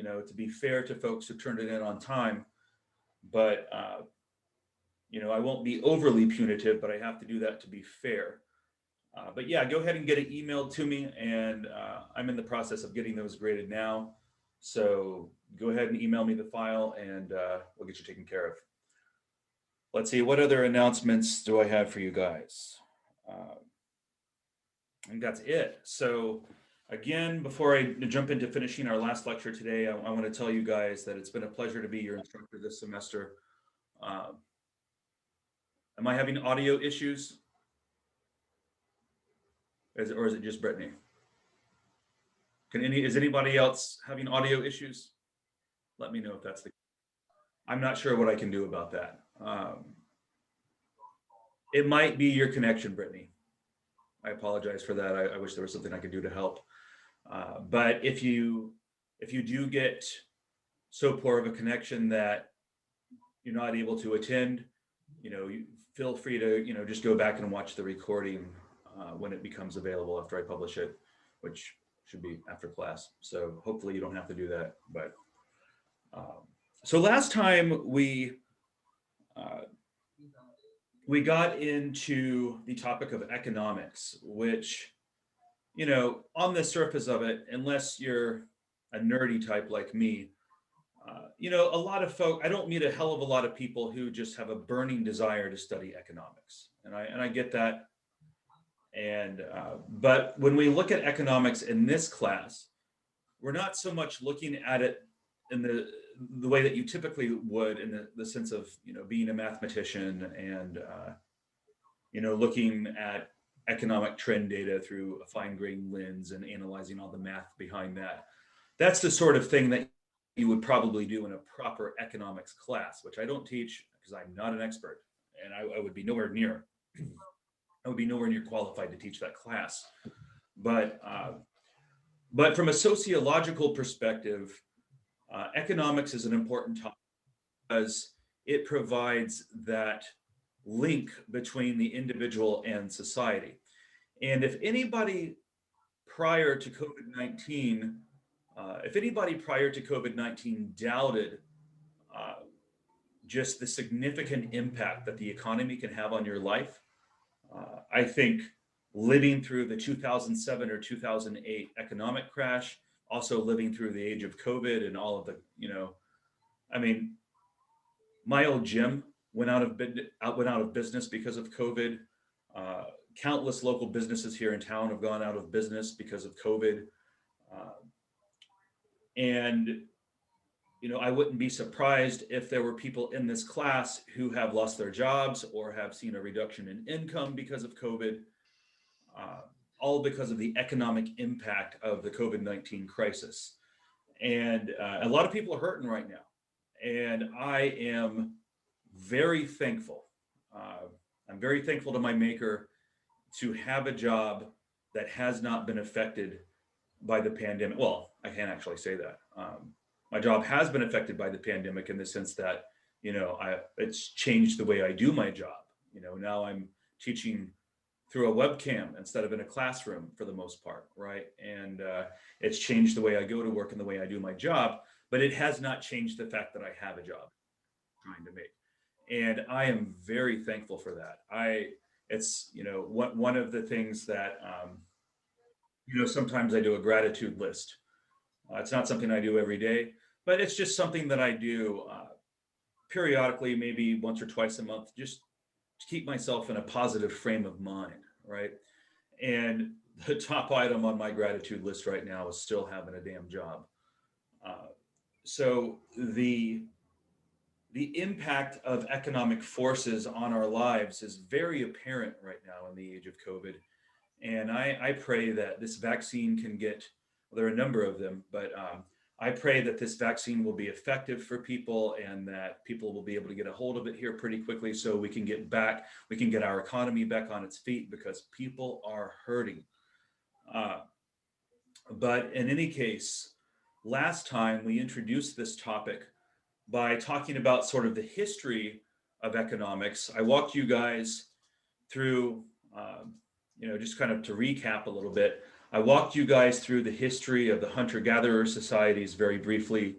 to be fair to folks who turned it in on time, but I won't be overly punitive, but I have to do that to be fair. But yeah, go ahead and get it emailed to me, and I'm in the process of getting those graded now. So go ahead and email me the file, and we'll get you taken care of. Let's see, what other announcements do I have for you guys? I think that's it. So again, before I jump into finishing our last lecture today, I want to tell you guys that it's been a pleasure to be your instructor this semester. Am I having audio issues? Or is it just Brittany? Is anybody else having audio issues? Let me know if that's the case. I'm not sure what I can do about that. It might be your connection, Brittany. I apologize for that. I wish there was something I could do to help. But if you do get so poor of a connection that you're not able to attend, you feel free to just go back and watch the recording when it becomes available after I publish it, which should be after class. So hopefully you don't have to do that. But so last time we got into the topic of economics, which, on the surface of it, unless you're a nerdy type like me, a lot of folk, I don't meet a hell of a lot of people who just have a burning desire to study economics. And I get that. But when we look at economics in this class, we're not so much looking at it in the way that you typically would, in the sense of, being a mathematician and, looking at economic trend data through a fine-grained lens and analyzing all the math behind that. That's the sort of thing that you would probably do in a proper economics class, which I don't teach because I'm not an expert, and I would be nowhere near qualified to teach that class. But from a sociological perspective, economics is an important topic because it provides that link between the individual and society. And if anybody prior to COVID-19 doubted just the significant impact that the economy can have on your life, I think living through the 2007 or 2008 economic crash, also living through the age of COVID and all of the, my old gym went out of business because of COVID. Countless local businesses here in town have gone out of business because of COVID. And I wouldn't be surprised if there were people in this class who have lost their jobs or have seen a reduction in income because of COVID, all because of the economic impact of the COVID-19 crisis. And a lot of people are hurting right now. And I am very thankful. I'm very thankful to my maker to have a job that has not been affected by the pandemic. Well, I can't actually say that. My job has been affected by the pandemic in the sense that, it's changed the way I do my job. Now I'm teaching through a webcam instead of in a classroom for the most part, right? And it's changed the way I go to work and the way I do my job, but it has not changed the fact that I have a job I'm trying to make. And I am very thankful for that. It's one of the things that, sometimes I do a gratitude list. It's not something I do every day, but it's just something that I do periodically, maybe once or twice a month, just to keep myself in a positive frame of mind, right? And the top item on my gratitude list right now is still having a damn job. So the impact of economic forces on our lives is very apparent right now in the age of COVID. And I pray that this vaccine can well, there are a number of them, but I pray that this vaccine will be effective for people and that people will be able to get a hold of it here pretty quickly so we can get our economy back on its feet, because people are hurting. But in any case, last time we introduced this topic by talking about sort of the history of economics. I walked you guys through, just kind of to recap a little bit. I walked you guys through the history of the hunter-gatherer societies very briefly,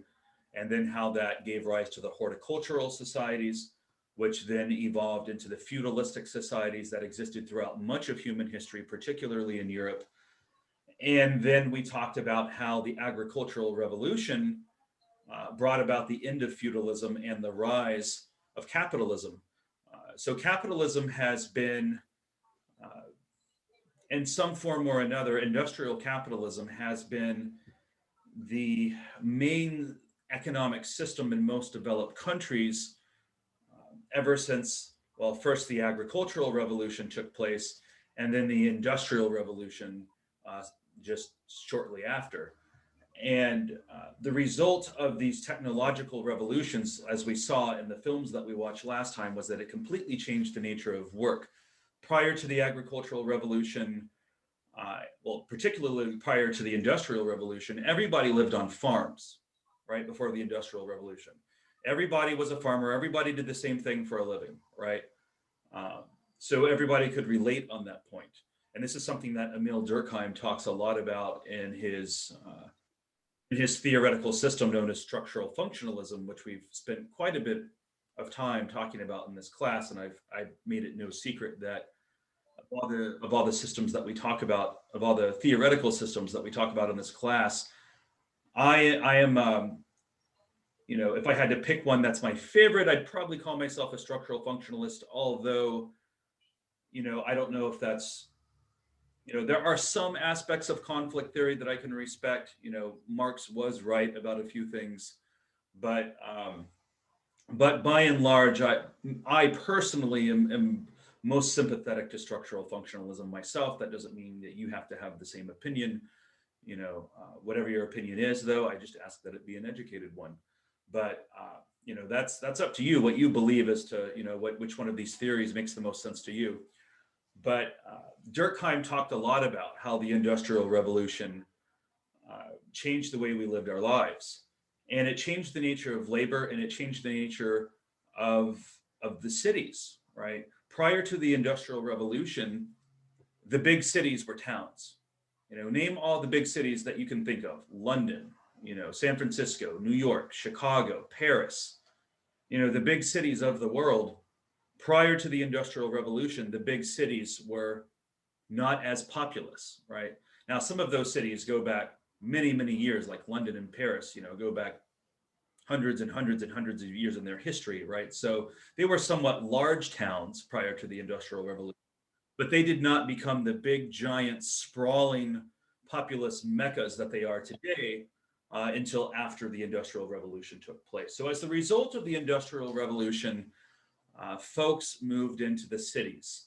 and then how that gave rise to the horticultural societies, which then evolved into the feudalistic societies that existed throughout much of human history, particularly in Europe. And then we talked about how the agricultural revolution brought about the end of feudalism and the rise of capitalism. So capitalism has been, in some form or another, industrial capitalism has been the main economic system in most developed countries ever since, well, first the agricultural revolution took place, and then the industrial revolution uh, just shortly after. And the result of these technological revolutions, as we saw in the films that we watched last time, was that it completely changed the nature of work. Prior to the agricultural revolution, well, particularly prior to the industrial revolution, everybody lived on farms, right? Before the industrial revolution. Everybody was a farmer. Everybody did the same thing for a living, right? Um, so everybody could relate on that point. And this is something that Emil Durkheim talks a lot about in his theoretical system known as structural functionalism, which we've spent quite a bit of time talking about in this class. And I've made it no secret that of all the systems that we talk about, of all the theoretical systems that we talk about in this class, I am, if I had to pick one that's my favorite, I'd probably call myself a structural functionalist, although, I don't know if that's, there are some aspects of conflict theory that I can respect. Marx was right about a few things, but by and large, I personally am most sympathetic to structural functionalism myself. That doesn't mean that you have to have the same opinion. Whatever your opinion is, though, I just ask that it be an educated one. But that's up to you what you believe as to which one of these theories makes the most sense to you. But Durkheim talked a lot about how the Industrial Revolution changed the way we lived our lives, and it changed the nature of labor, and it changed the nature of the cities. Right prior to the Industrial Revolution, the big cities were towns. Name all the big cities that you can think of: London, San Francisco, New York, Chicago, Paris. The big cities of the world. Prior to the Industrial Revolution, the big cities were not as populous, right? Now, some of those cities go back many, many years, like London and Paris, go back hundreds and hundreds and hundreds of years in their history, right? So they were somewhat large towns prior to the Industrial Revolution, but they did not become the big, giant, sprawling, populous meccas that they are today until after the Industrial Revolution took place. So as the result of the Industrial Revolution, folks moved into the cities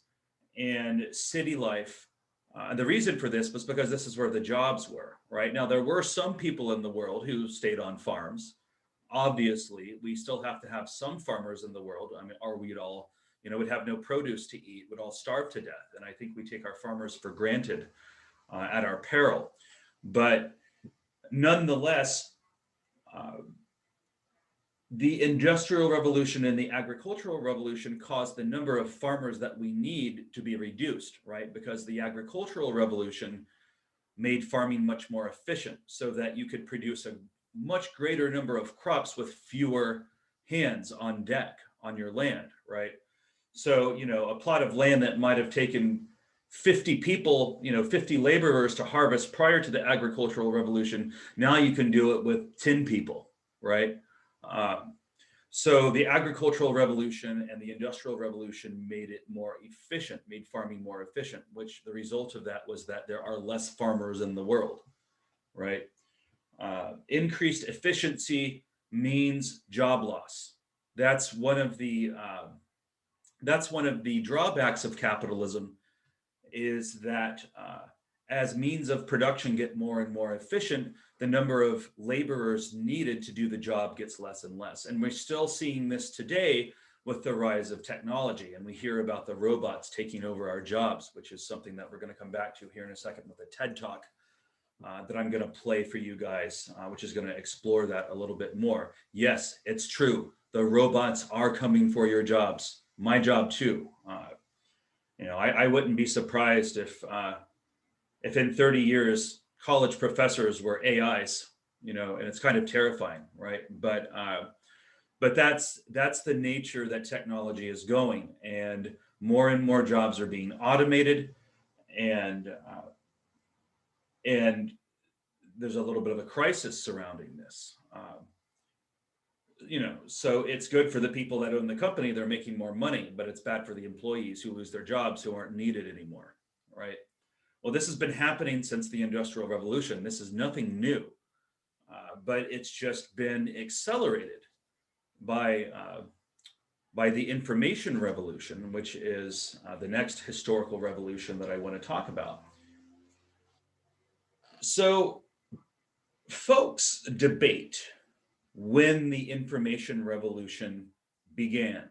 and city life. And the reason for this was because this is where the jobs were, right? Now, there were some people in the world who stayed on farms. Obviously, we still have to have some farmers in the world. I mean, or we'd all, would have no produce to eat, would all starve to death. And I think we take our farmers for granted at our peril. But nonetheless, the Industrial Revolution and the Agricultural Revolution caused the number of farmers that we need to be reduced, right? Because the Agricultural Revolution made farming much more efficient so that you could produce a much greater number of crops with fewer hands on deck on your land, right? So, a plot of land that might have taken 50 people, 50 laborers to harvest prior to the Agricultural Revolution, now you can do it with 10 people, right? So the Agricultural Revolution and the Industrial Revolution made it more efficient, made farming more efficient, which the result of that was that there are less farmers in the world, right? Increased efficiency means job loss. That's one of the drawbacks of capitalism, is that as means of production get more and more efficient, the number of laborers needed to do the job gets less and less. And we're still seeing this today with the rise of technology. And we hear about the robots taking over our jobs, which is something that we're going to come back to here in a second with a TED Talk that I'm going to play for you guys, which is going to explore that a little bit more. Yes, it's true. The robots are coming for your jobs. My job too. I wouldn't be surprised if if in 30 years college professors were AIs, and it's kind of terrifying, right? But that's the nature that technology is going, and more jobs are being automated, and there's a little bit of a crisis surrounding this. So it's good for the people that own the company; they're making more money, but it's bad for the employees who lose their jobs, who aren't needed anymore, right? Well, this has been happening since the Industrial Revolution. This is nothing new, but it's just been accelerated by by the information revolution, which is the next historical revolution that I want to talk about. So, folks debate when the information revolution began.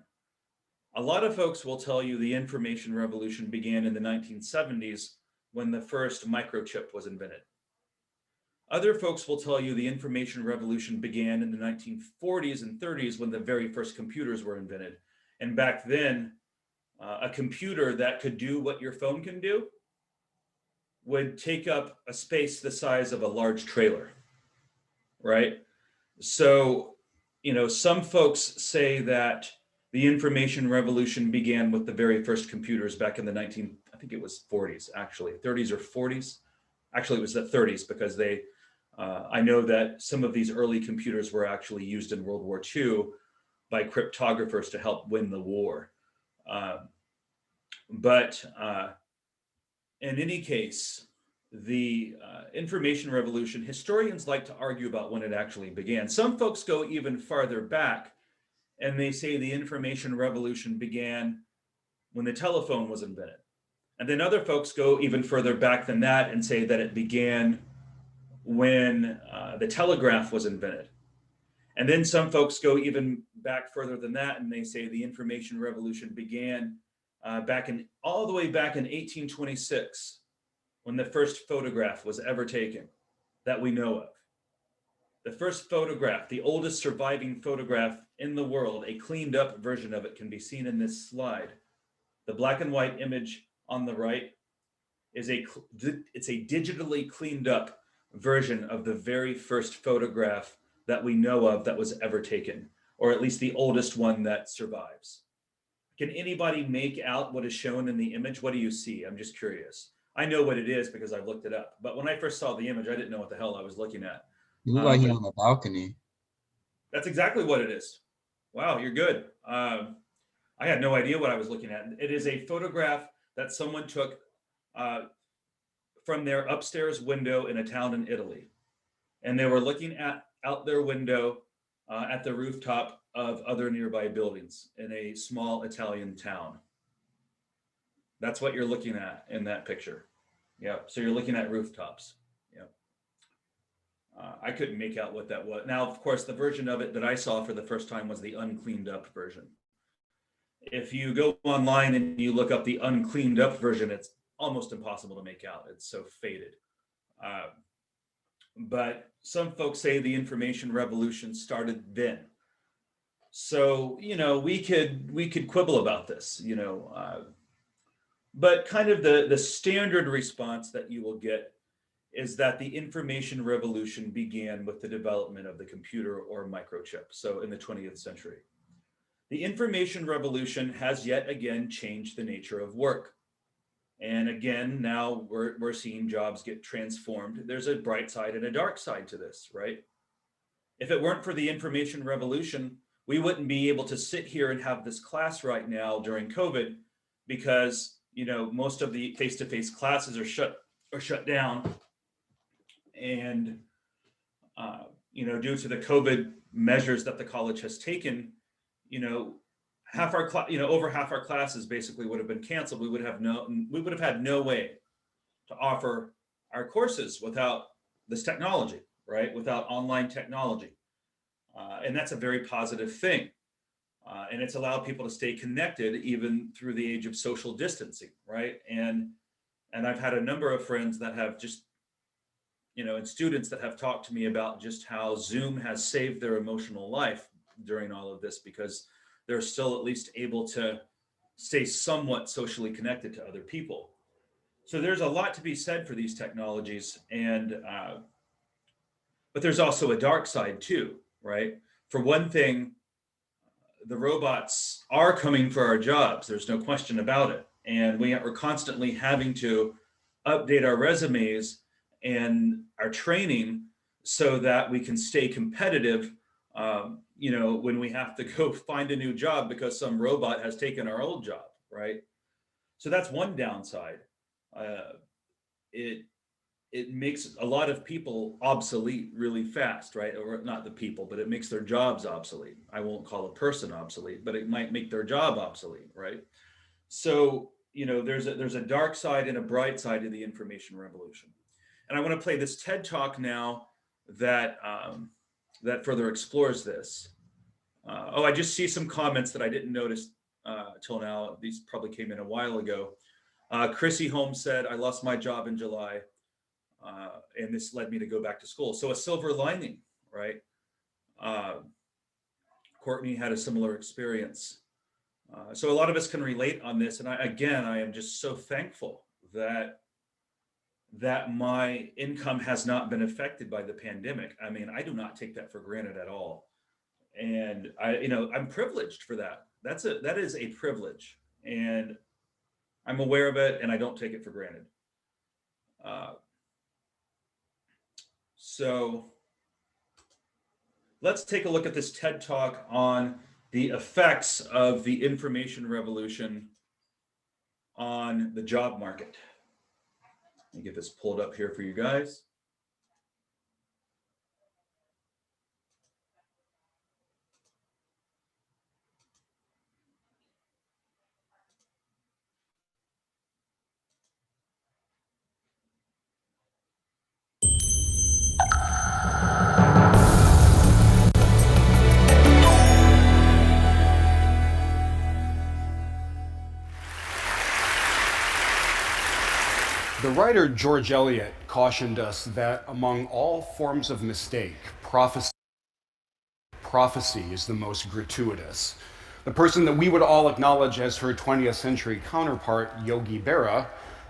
A lot of folks will tell you the information revolution began in the 1970s when the first microchip was invented. Other folks will tell you the information revolution began in the 1940s and 30s when the very first computers were invented. And back then, a computer that could do what your phone can do would take up a space the size of a large trailer, right? So, some folks say that the information revolution began with the very first computers back in the I think it was 40s, actually, 30s or 40s. Actually, it was the 30s because I know that some of these early computers were actually used in World War II by cryptographers to help win the war. But in any case, the information revolution, historians like to argue about when it actually began. Some folks go even farther back and they say the information revolution began when the telephone was invented. And then other folks go even further back than that and say that it began when the telegraph was invented. And then some folks go even back further than that and they say the information revolution began all the way back in 1826 when the first photograph was ever taken that we know of. The first photograph, the oldest surviving photograph in the world, a cleaned up version of it can be seen in this slide. The black and white image on the right is it's a digitally cleaned up version of the very first photograph that we know of that was ever taken, or at least the oldest one that survives. Can anybody make out what is shown in the image? What do you see? I'm just curious. I know what it is because I've looked it up, but when I first saw the image, I didn't know what the hell I was looking at. You look like But he's on the balcony. that's exactly what it is. Wow, you're good. I had no idea what I was looking at. It is a photograph that someone took from their upstairs window in a town in Italy. And they were looking out their window at the rooftop of other nearby buildings in a small Italian town. That's what you're looking at in that picture. Yeah, so you're looking at rooftops. Yeah. I couldn't make out what that was. Now, of course, the version of it that I saw for the first time was the uncleaned up version. If you go online and you look up the uncleaned up version, it's almost impossible to make out. It's so faded. But some folks say the information revolution started then. So, we could quibble about this, but kind of the standard response that you will get is that the information revolution began with the development of the computer or microchip, so in the 20th century. The information revolution has yet again changed the nature of work. And again, now we're seeing jobs get transformed. There's a bright side and a dark side to this, right? If it weren't for the information revolution, we wouldn't be able to sit here and have this class right now during COVID because, most of the face-to-face classes are shut down. And, due to the COVID measures that the college has taken, over half our classes basically would have been canceled. We would have had no way to offer our courses without this technology, right? Without online technology. And that's a very positive thing. And it's allowed people to stay connected even through the age of social distancing, right? And I've had a number of friends that have just, and students that have talked to me about just how Zoom has saved their emotional life during all of this because they're still at least able to stay somewhat socially connected to other people. So there's a lot to be said for these technologies, and but there's also a dark side too, right? For one thing, the robots are coming for our jobs. There's no question about it, and we are constantly having to update our resumes and our training so that we can stay competitive. When we have to go find a new job because some robot has taken our old job, right? So that's one downside. Uh, it it makes a lot of people obsolete really fast, right? Or not the people, but it makes their jobs obsolete. I won't call a person obsolete, but it might make their job obsolete, right? So, there's a dark side and a bright side to the information revolution. And I want to play this TED talk now that further explores this. I just see some comments that I didn't notice till now. These probably came in a while ago. Chrissy Holmes said, "I lost my job in July, and this led me to go back to school." So a silver lining, right? Uh, Courtney had a similar experience. So a lot of us can relate on this. And I am just so thankful that my income has not been affected by the pandemic. I mean, I do not take that for granted at all. And I'm privileged for that. That is a privilege. And I'm aware of it and I don't take it for granted. Uh, so let's take a look at this TED talk on the effects of the information revolution on the job market. Let me get this pulled up here for you guys. The writer George Eliot cautioned us that among all forms of mistake, prophecy is the most gratuitous. The person that we would all acknowledge as her 20th century counterpart, Yogi Berra,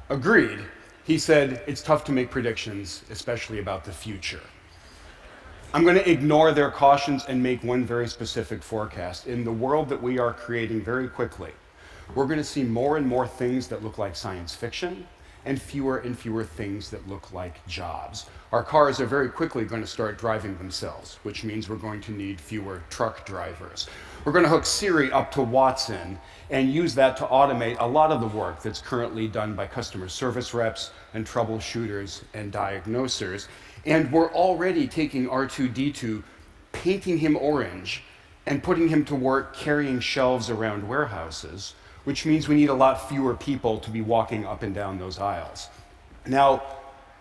agreed. He said, "It's tough to make predictions, especially about the future." I'm going to ignore their cautions and make one very specific forecast. In the world that we are creating very quickly, we're going to see more and more things that look like science fiction and fewer things that look like jobs. Our cars are very quickly going to start driving themselves, which means we're going to need fewer truck drivers. We're going to hook Siri up to Watson and use that to automate a lot of the work that's currently done by customer service reps and troubleshooters and diagnosers. And we're already taking R2-D2, painting him orange, and putting him to work carrying shelves around warehouses, which means we need a lot fewer people to be walking up and down those aisles. Now,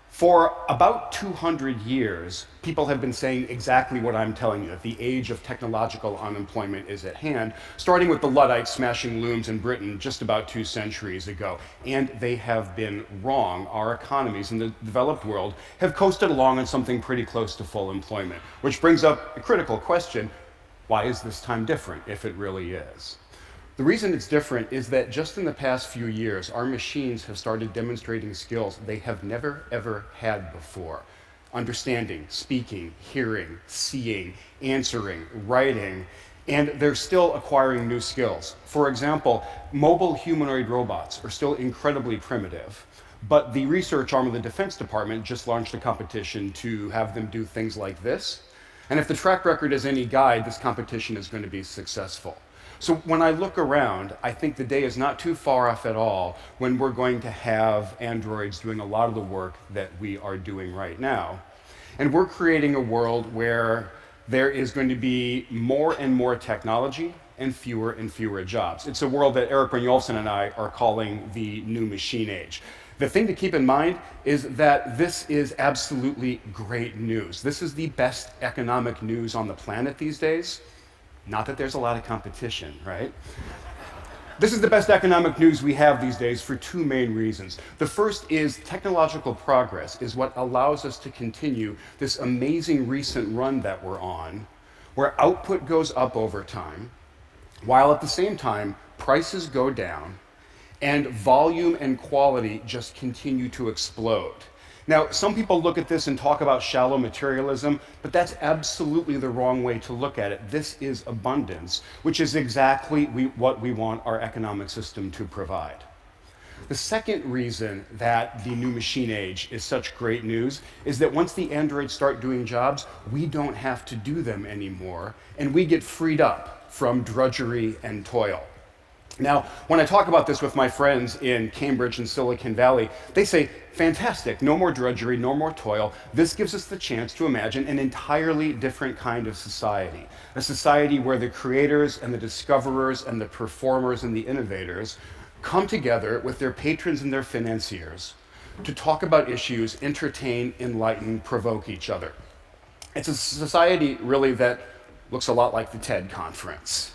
for about 200 years, people have been saying exactly what I'm telling you, that the age of technological unemployment is at hand, starting with the Luddites smashing looms in Britain just about 2 centuries ago. And they have been wrong. Our economies in the developed world have coasted along on something pretty close to full employment, which brings up a critical question: why is this time different, if it really is? The reason it's different is that just in the past few years, our machines have started demonstrating skills they have never, ever had before. Understanding, speaking, hearing, seeing, answering, writing, and they're still acquiring new skills. For example, mobile humanoid robots are still incredibly primitive, but the research arm of the Defense Department just launched a competition to have them do things like this. And if the track record is any guide, this competition is going to be successful. So when I look around, I think the day is not too far off at all when we're going to have androids doing a lot of the work that we are doing right now. And we're creating a world where there is going to be more and more technology and fewer jobs. It's a world that Eric Brynjolfsson and I are calling the new machine age. The thing to keep in mind is that this is absolutely great news. This is the best economic news on the planet these days. Not that there's a lot of competition, right? This is the best economic news we have these days for 2 main reasons. The first is technological progress is what allows us to continue this amazing recent run that we're on, where output goes up over time, while at the same time, prices go down, and volume and quality just continue to explode. Now, some people look at this and talk about shallow materialism, but that's absolutely the wrong way to look at it. This is abundance, which is exactly what we want our economic system to provide. The second reason that the new machine age is such great news is that once the androids start doing jobs, we don't have to do them anymore, and we get freed up from drudgery and toil. Now, when I talk about this with my friends in Cambridge and Silicon Valley, they say, fantastic, no more drudgery, no more toil. This gives us the chance to imagine an entirely different kind of society. A society where the creators and the discoverers and the performers and the innovators come together with their patrons and their financiers to talk about issues, entertain, enlighten, provoke each other. It's a society really that looks a lot like the TED conference.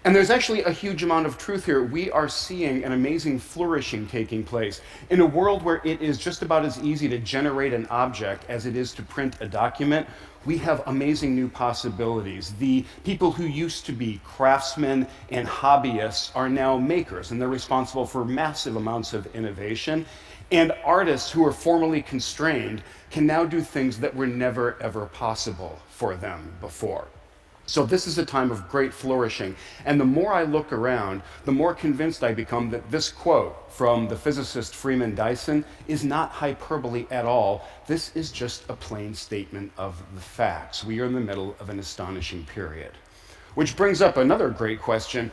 And there's actually a huge amount of truth here. We are seeing an amazing flourishing taking place in a world where it is just about as easy to generate an object as it is to print a document. We have amazing new possibilities. The people who used to be craftsmen and hobbyists are now makers, and they're responsible for massive amounts of innovation. And artists who were formerly constrained can now do things that were never, ever possible for them before. So this is a time of great flourishing. And the more I look around, the more convinced I become that this quote from the physicist Freeman Dyson is not hyperbole at all. This is just a plain statement of the facts. We are in the middle of an astonishing period. Which brings up another great question.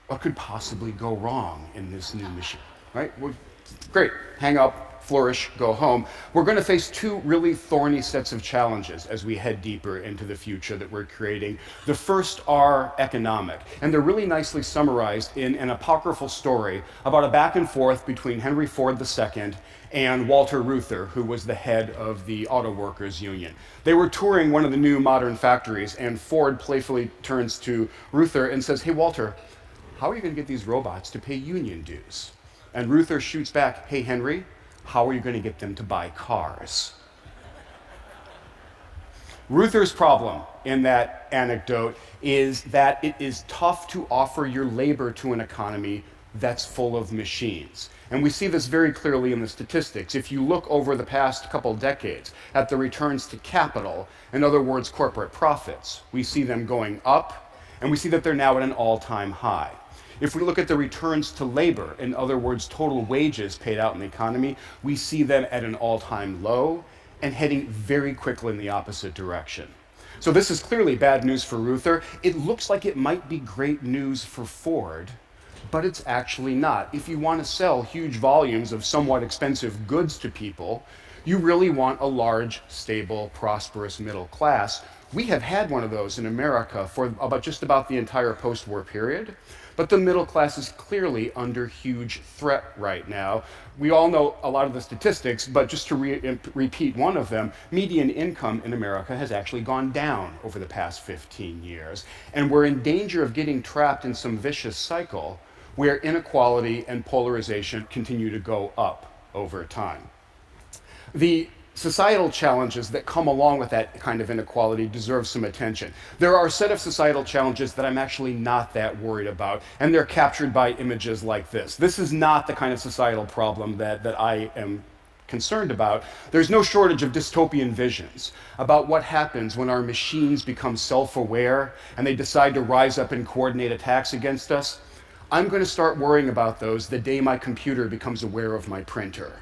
What could possibly go wrong in this new machine, right? Well, great, hang up, flourish, go home. We're going to face two really thorny sets of challenges as we head deeper into the future that we're creating. The first are economic, and they're really nicely summarized in an apocryphal story about a back and forth between Henry Ford II and Walter Reuther, who was the head of the Auto Workers Union. They were touring one of the new modern factories, and Ford playfully turns to Reuther and says, "Hey, Walter, how are you going to get these robots to pay union dues?" And Reuther shoots back, "Hey, Henry, how are you going to get them to buy cars?" Reuther's problem in that anecdote is that it is tough to offer your labor to an economy that's full of machines. And we see this very clearly in the statistics. If you look over the past couple decades at the returns to capital, in other words, corporate profits, we see them going up, and we see that they're now at an all-time high. If we look at the returns to labor, in other words, total wages paid out in the economy, we see them at an all-time low and heading very quickly in the opposite direction. So this is clearly bad news for Reuther. It looks like it might be great news for Ford, but it's actually not. If you want to sell huge volumes of somewhat expensive goods to people, you really want a large, stable, prosperous middle class. We have had one of those in America for just about the entire post-war period. But the middle class is clearly under huge threat right now. We all know a lot of the statistics, but just to repeat one of them, median income in America has actually gone down over the past 15 years. And we're in danger of getting trapped in some vicious cycle where inequality and polarization continue to go up over time. The societal challenges that come along with that kind of inequality deserve some attention. There are a set of societal challenges that I'm actually not that worried about, and they're captured by images like this. This is not the kind of societal problem that I am concerned about. There's no shortage of dystopian visions about what happens when our machines become self-aware and they decide to rise up and coordinate attacks against us. I'm going to start worrying about those the day my computer becomes aware of my printer.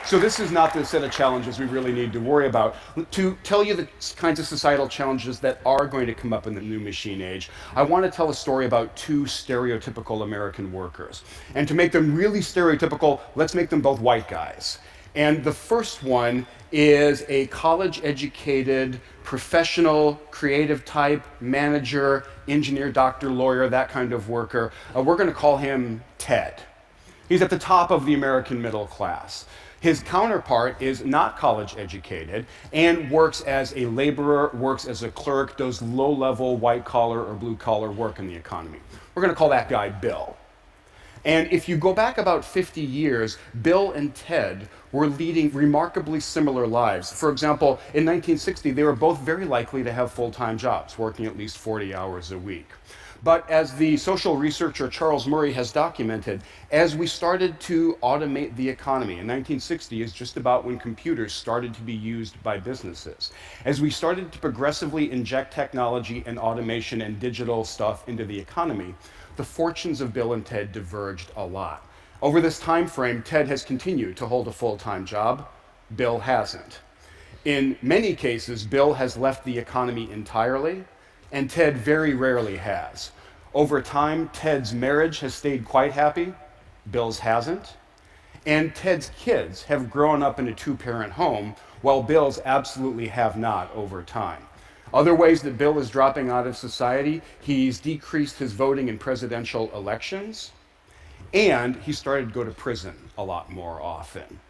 So this is not the set of challenges we really need to worry about. To tell you the kinds of societal challenges that are going to come up in the new machine age, I want to tell a story about two stereotypical American workers. And to make them really stereotypical, let's make them both white guys. And the first one is a college-educated, professional, creative type, manager, engineer, doctor, lawyer, that kind of worker. We're going to call him Ted. He's at the top of the American middle class. His counterpart is not college educated and works as a laborer, works as a clerk, does low-level white-collar or blue-collar work in the economy. We're going to call that guy Bill. And if you go back about 50 years, Bill and Ted were leading remarkably similar lives. For example, in 1960, they were both very likely to have full-time jobs, working at least 40 hours a week. But as the social researcher Charles Murray has documented, as we started to automate the economy, in 1960 is just about when computers started to be used by businesses. As we started to progressively inject technology and automation and digital stuff into the economy, the fortunes of Bill and Ted diverged a lot. Over this time frame, Ted has continued to hold a full-time job. Bill hasn't. In many cases, Bill has left the economy entirely, and Ted very rarely has. Over time, Ted's marriage has stayed quite happy. Bill's hasn't. And Ted's kids have grown up in a two-parent home, while Bill's absolutely have not over time. Other ways that Bill is dropping out of society, he's decreased his voting in presidential elections, and he started to go to prison a lot more often.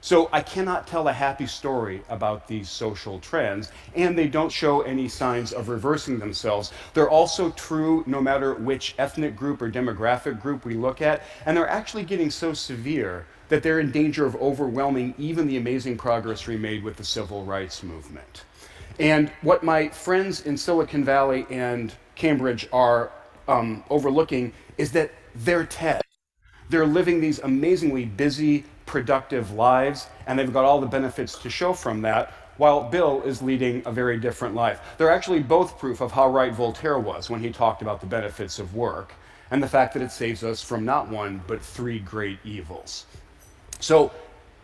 So I cannot tell a happy story about these social trends, and they don't show any signs of reversing themselves. They're also true no matter which ethnic group or demographic group we look at, and they're actually getting so severe that they're in danger of overwhelming even the amazing progress we made with the civil rights movement. And what my friends in Silicon Valley and Cambridge are overlooking is that they're Ted. They're living these amazingly busy, productive lives, and they've got all the benefits to show from that, while Bill is leading a very different life. They're actually both proof of how right Voltaire was when he talked about the benefits of work and the fact that it saves us from not one, but three great evils. So,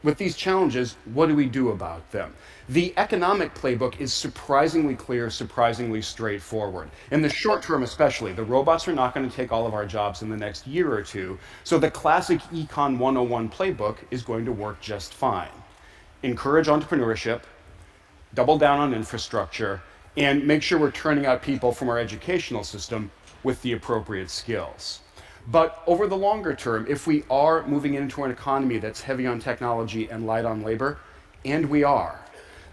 with these challenges, what do we do about them? The economic playbook is surprisingly clear, surprisingly straightforward. In the short term especially, the robots are not going to take all of our jobs in the next year or two, so the classic Econ 101 playbook is going to work just fine. Encourage entrepreneurship, double down on infrastructure, and make sure we're turning out people from our educational system with the appropriate skills. But over the longer term, if we are moving into an economy that's heavy on technology and light on labor, and we are,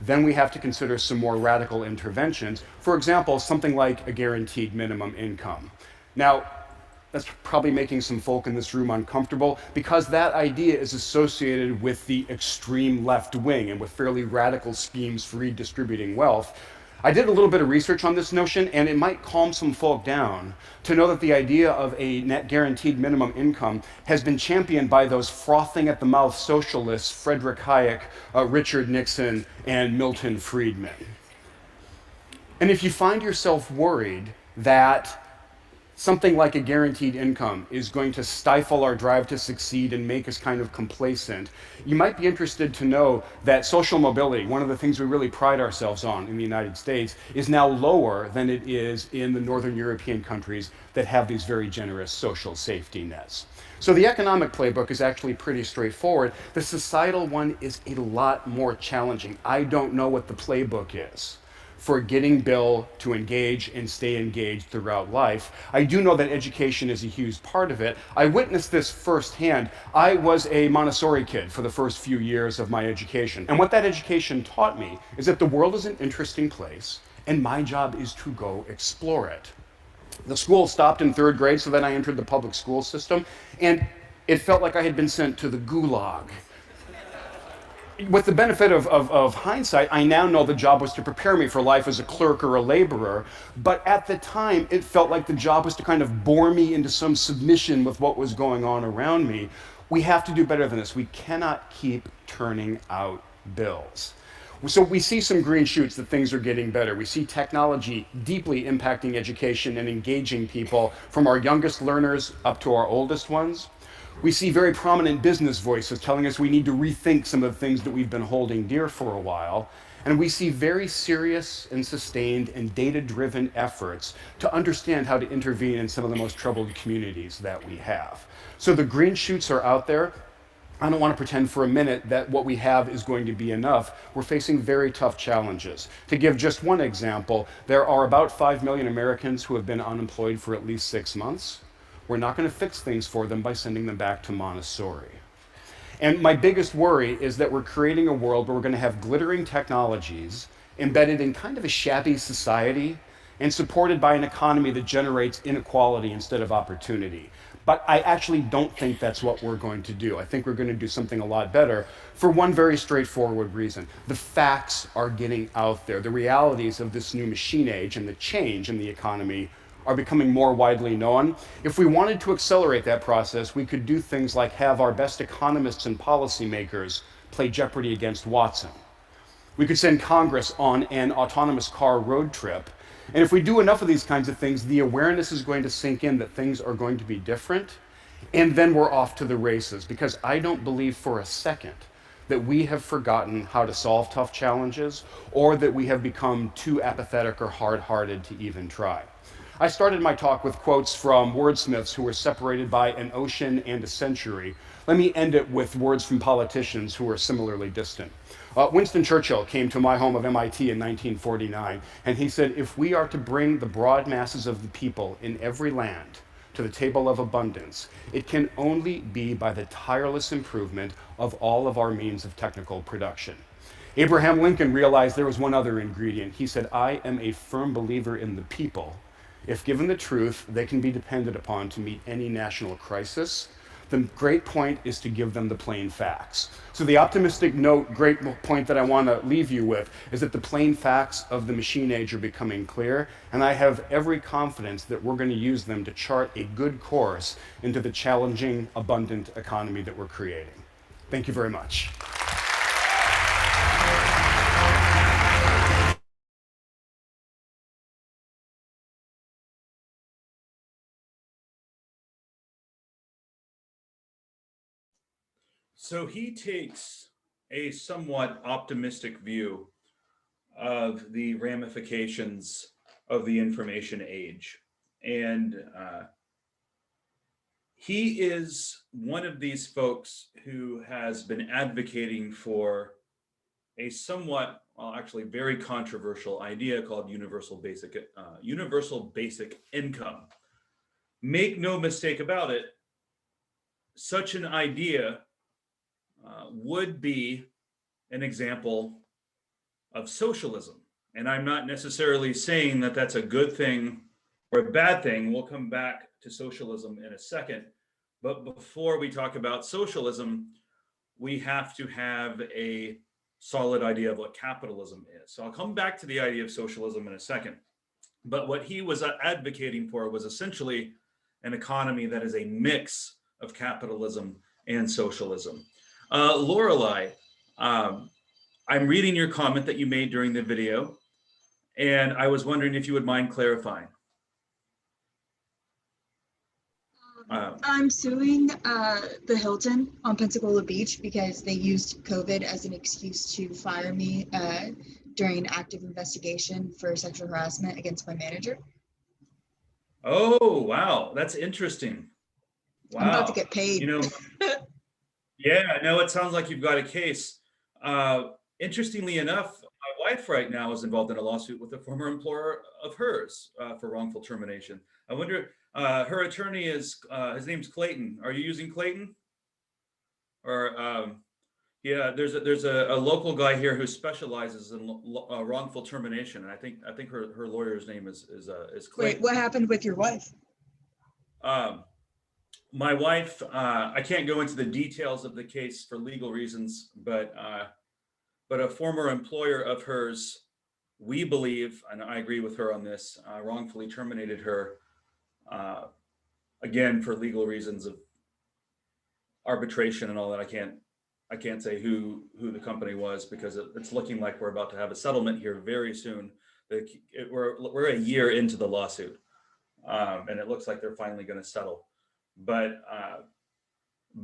then we have to consider some more radical interventions. For example, something like a guaranteed minimum income. Now, that's probably making some folk in this room uncomfortable because that idea is associated with the extreme left wing and with fairly radical schemes for redistributing wealth. I did a little bit of research on this notion, and it might calm some folk down to know that the idea of a net guaranteed minimum income has been championed by those frothing at the mouth socialists, Frederick Hayek, Richard Nixon, and Milton Friedman. And if you find yourself worried that something like a guaranteed income is going to stifle our drive to succeed and make us kind of complacent, you might be interested to know that social mobility, one of the things we really pride ourselves on in the United States, is now lower than it is in the Northern European countries that have these very generous social safety nets. So the economic playbook is actually pretty straightforward. The societal one is a lot more challenging. I don't know what the playbook is for getting Bill to engage and stay engaged throughout life. I do know that education is a huge part of it. I witnessed this firsthand. I was a Montessori kid for the first few years of my education. And what that education taught me is that the world is an interesting place, and my job is to go explore it. The school stopped in third grade, so then I entered the public school system, and it felt like I had been sent to the gulag. With the benefit of hindsight, I now know the job was to prepare me for life as a clerk or a laborer, but at the time, it felt like the job was to kind of bore me into some submission with what was going on around me. We have to do better than this. We cannot keep turning out bills. So we see some green shoots that things are getting better. We see technology deeply impacting education and engaging people from our youngest learners up to our oldest ones. We see very prominent business voices telling us we need to rethink some of the things that we've been holding dear for a while. And we see very serious and sustained and data-driven efforts to understand how to intervene in some of the most troubled communities that we have. So the green shoots are out there. I don't want to pretend for a minute that what we have is going to be enough. We're facing very tough challenges. To give just one example, there are about 5 million Americans who have been unemployed for at least 6 months. We're not going to fix things for them by sending them back to Montessori. And my biggest worry is that we're creating a world where we're going to have glittering technologies embedded in kind of a shabby society and supported by an economy that generates inequality instead of opportunity. But I actually don't think that's what we're going to do. I think we're going to do something a lot better for one very straightforward reason. The facts are getting out there. The realities of this new machine age and the change in the economy are becoming more widely known. If we wanted to accelerate that process, we could do things like have our best economists and policymakers play Jeopardy against Watson. We could send Congress on an autonomous car road trip. And if we do enough of these kinds of things, the awareness is going to sink in that things are going to be different. And then we're off to the races, because I don't believe for a second that we have forgotten how to solve tough challenges, or that we have become too apathetic or hard-hearted to even try. I started my talk with quotes from wordsmiths who were separated by an ocean and a century. Let me end it with words from politicians who are similarly distant. Winston Churchill came to my home of MIT in 1949, and he said, if we are to bring the broad masses of the people in every land to the table of abundance, it can only be by the tireless improvement of all of our means of technical production. Abraham Lincoln realized there was one other ingredient. He said, I am a firm believer in the people. If given the truth, they can be depended upon to meet any national crisis. The great point is to give them the plain facts. So the optimistic note, great point that I want to leave you with is that the plain facts of the machine age are becoming clear, and I have every confidence that we're going to use them to chart a good course into the challenging, abundant economy that we're creating. Thank you very much. So he takes a somewhat optimistic view of the ramifications of the information age. And he is one of these folks who has been advocating for a somewhat, well, actually very controversial idea called universal basic income. Make no mistake about it, such an idea would be an example of socialism. And I'm not necessarily saying that that's a good thing or a bad thing. We'll come back to socialism in a second. But before we talk about socialism, we have to have a solid idea of what capitalism is. So I'll come back to the idea of socialism in a second. But what he was advocating for was essentially an economy that is a mix of capitalism and socialism. Lorelei, I'm reading your comment that you made during the video, and I was wondering if you would mind clarifying. I'm suing the Hilton on Pensacola Beach because they used COVID as an excuse to fire me during an active investigation for sexual harassment against my manager. Oh, wow. That's interesting. Wow. I'm about to get paid. You know, yeah, no, it sounds like you've got a case. Interestingly enough, my wife right now is involved in a lawsuit with a former employer of hers for wrongful termination. I wonder, her attorney is, his name's Clayton. Are you using Clayton? Or, yeah, there's a local guy here who specializes in wrongful termination. And I think her lawyer's name is Clayton. Wait, what happened with your wife? My wife, I can't go into the details of the case for legal reasons, but a former employer of hers, we believe, and I agree with her on this, wrongfully terminated her, again, for legal reasons of arbitration and all that. I can't say who the company was, because it's looking like we're about to have a settlement here very soon. We're a year into the lawsuit, and it looks like they're finally going to settle. But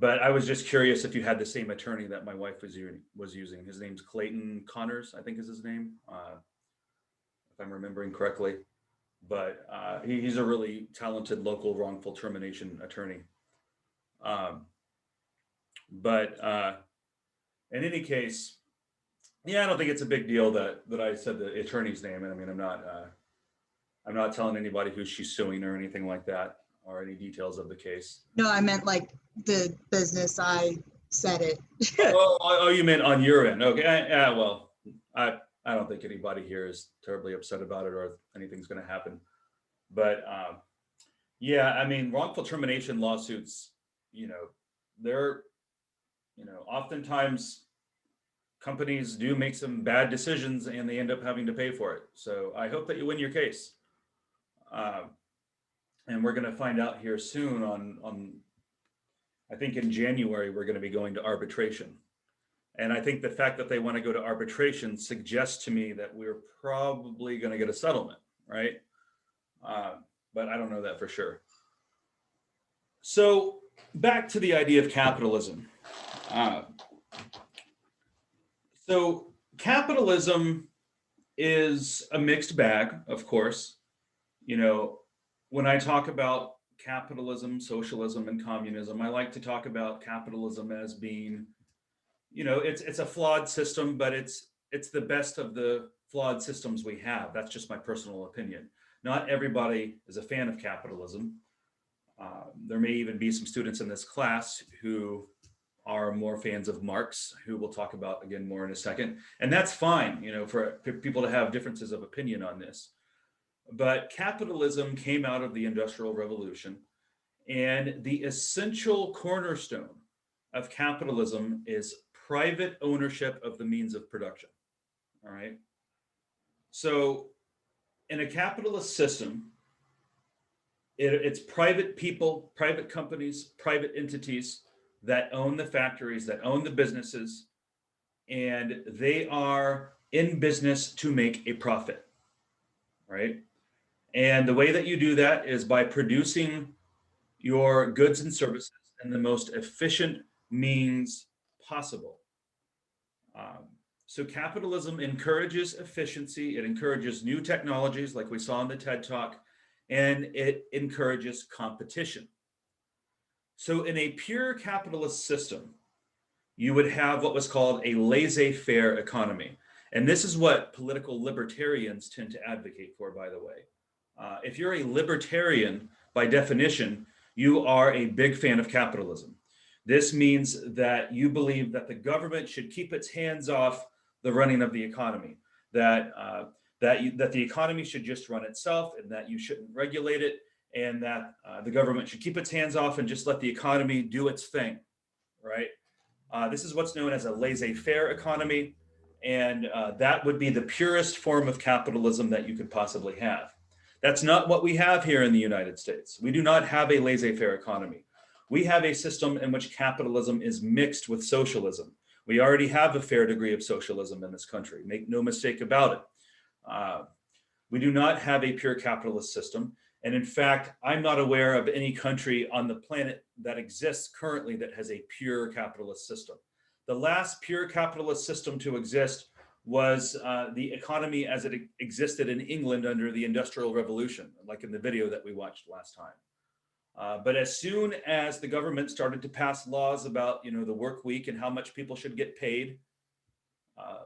I was just curious if you had the same attorney that my wife was using. His name's Clayton Connors, I think is his name, if I'm remembering correctly. But he's a really talented local wrongful termination attorney. But in any case, yeah, I don't think it's a big deal that I said the attorney's name. And I mean, I'm not telling anybody who she's suing or anything like that, or any details of the case. No, I meant like the business. I said it. oh, you meant on your end. Okay. Yeah, well, I don't think anybody here is terribly upset about it or anything's going to happen. But Yeah, I mean, wrongful termination lawsuits, you know, they're, oftentimes companies do make some bad decisions and they end up having to pay for it. So I hope that you win your case. Um, and we're going to find out here soon I think in January, we're going to be going to arbitration. And I think the fact that they want to go to arbitration suggests to me that we're probably going to get a settlement, right? Uh, but I don't know that for sure. So back to the idea of capitalism. Uh, so capitalism is a mixed bag, of course. You know, when I talk about capitalism, socialism, and communism, I like to talk about capitalism as being, it's a flawed system, but it's the best of the flawed systems we have. That's just my personal opinion. Not everybody is a fan of capitalism. There may even be some students in this class who are more fans of Marx, who we'll talk about again more in a second. And that's fine, for people to have differences of opinion on this. But capitalism came out of the Industrial Revolution, and the essential cornerstone of capitalism is private ownership of the means of production. All right. So, in a capitalist system, it's private people, private companies, private entities that own the factories, that own the businesses, and they are in business to make a profit, right? And the way that you do that is by producing your goods and services in the most efficient means possible. Um, so capitalism encourages efficiency, it encourages new technologies like we saw in the TED Talk, and it encourages competition. So in a pure capitalist system, you would have what was called a laissez-faire economy. And this is what political libertarians tend to advocate for, by the way. If you're a libertarian, by definition, you are a big fan of capitalism. This means that you believe that the government should keep its hands off the running of the economy, that the economy should just run itself, and that you shouldn't regulate it, and that the government should keep its hands off and just let the economy do its thing, right? This is what's known as a laissez-faire economy, and that would be the purest form of capitalism that you could possibly have. That's not what we have here in the United States. We do not have a laissez-faire economy. We have a system in which capitalism is mixed with socialism. We already have a fair degree of socialism in this country. Make no mistake about it. We do not have a pure capitalist system. And in fact, I'm not aware of any country on the planet that exists currently that has a pure capitalist system. The last pure capitalist system to exist was the economy as it existed in England under the Industrial Revolution, like in the video that we watched last time. But as soon as the government started to pass laws about, the work week and how much people should get paid, uh,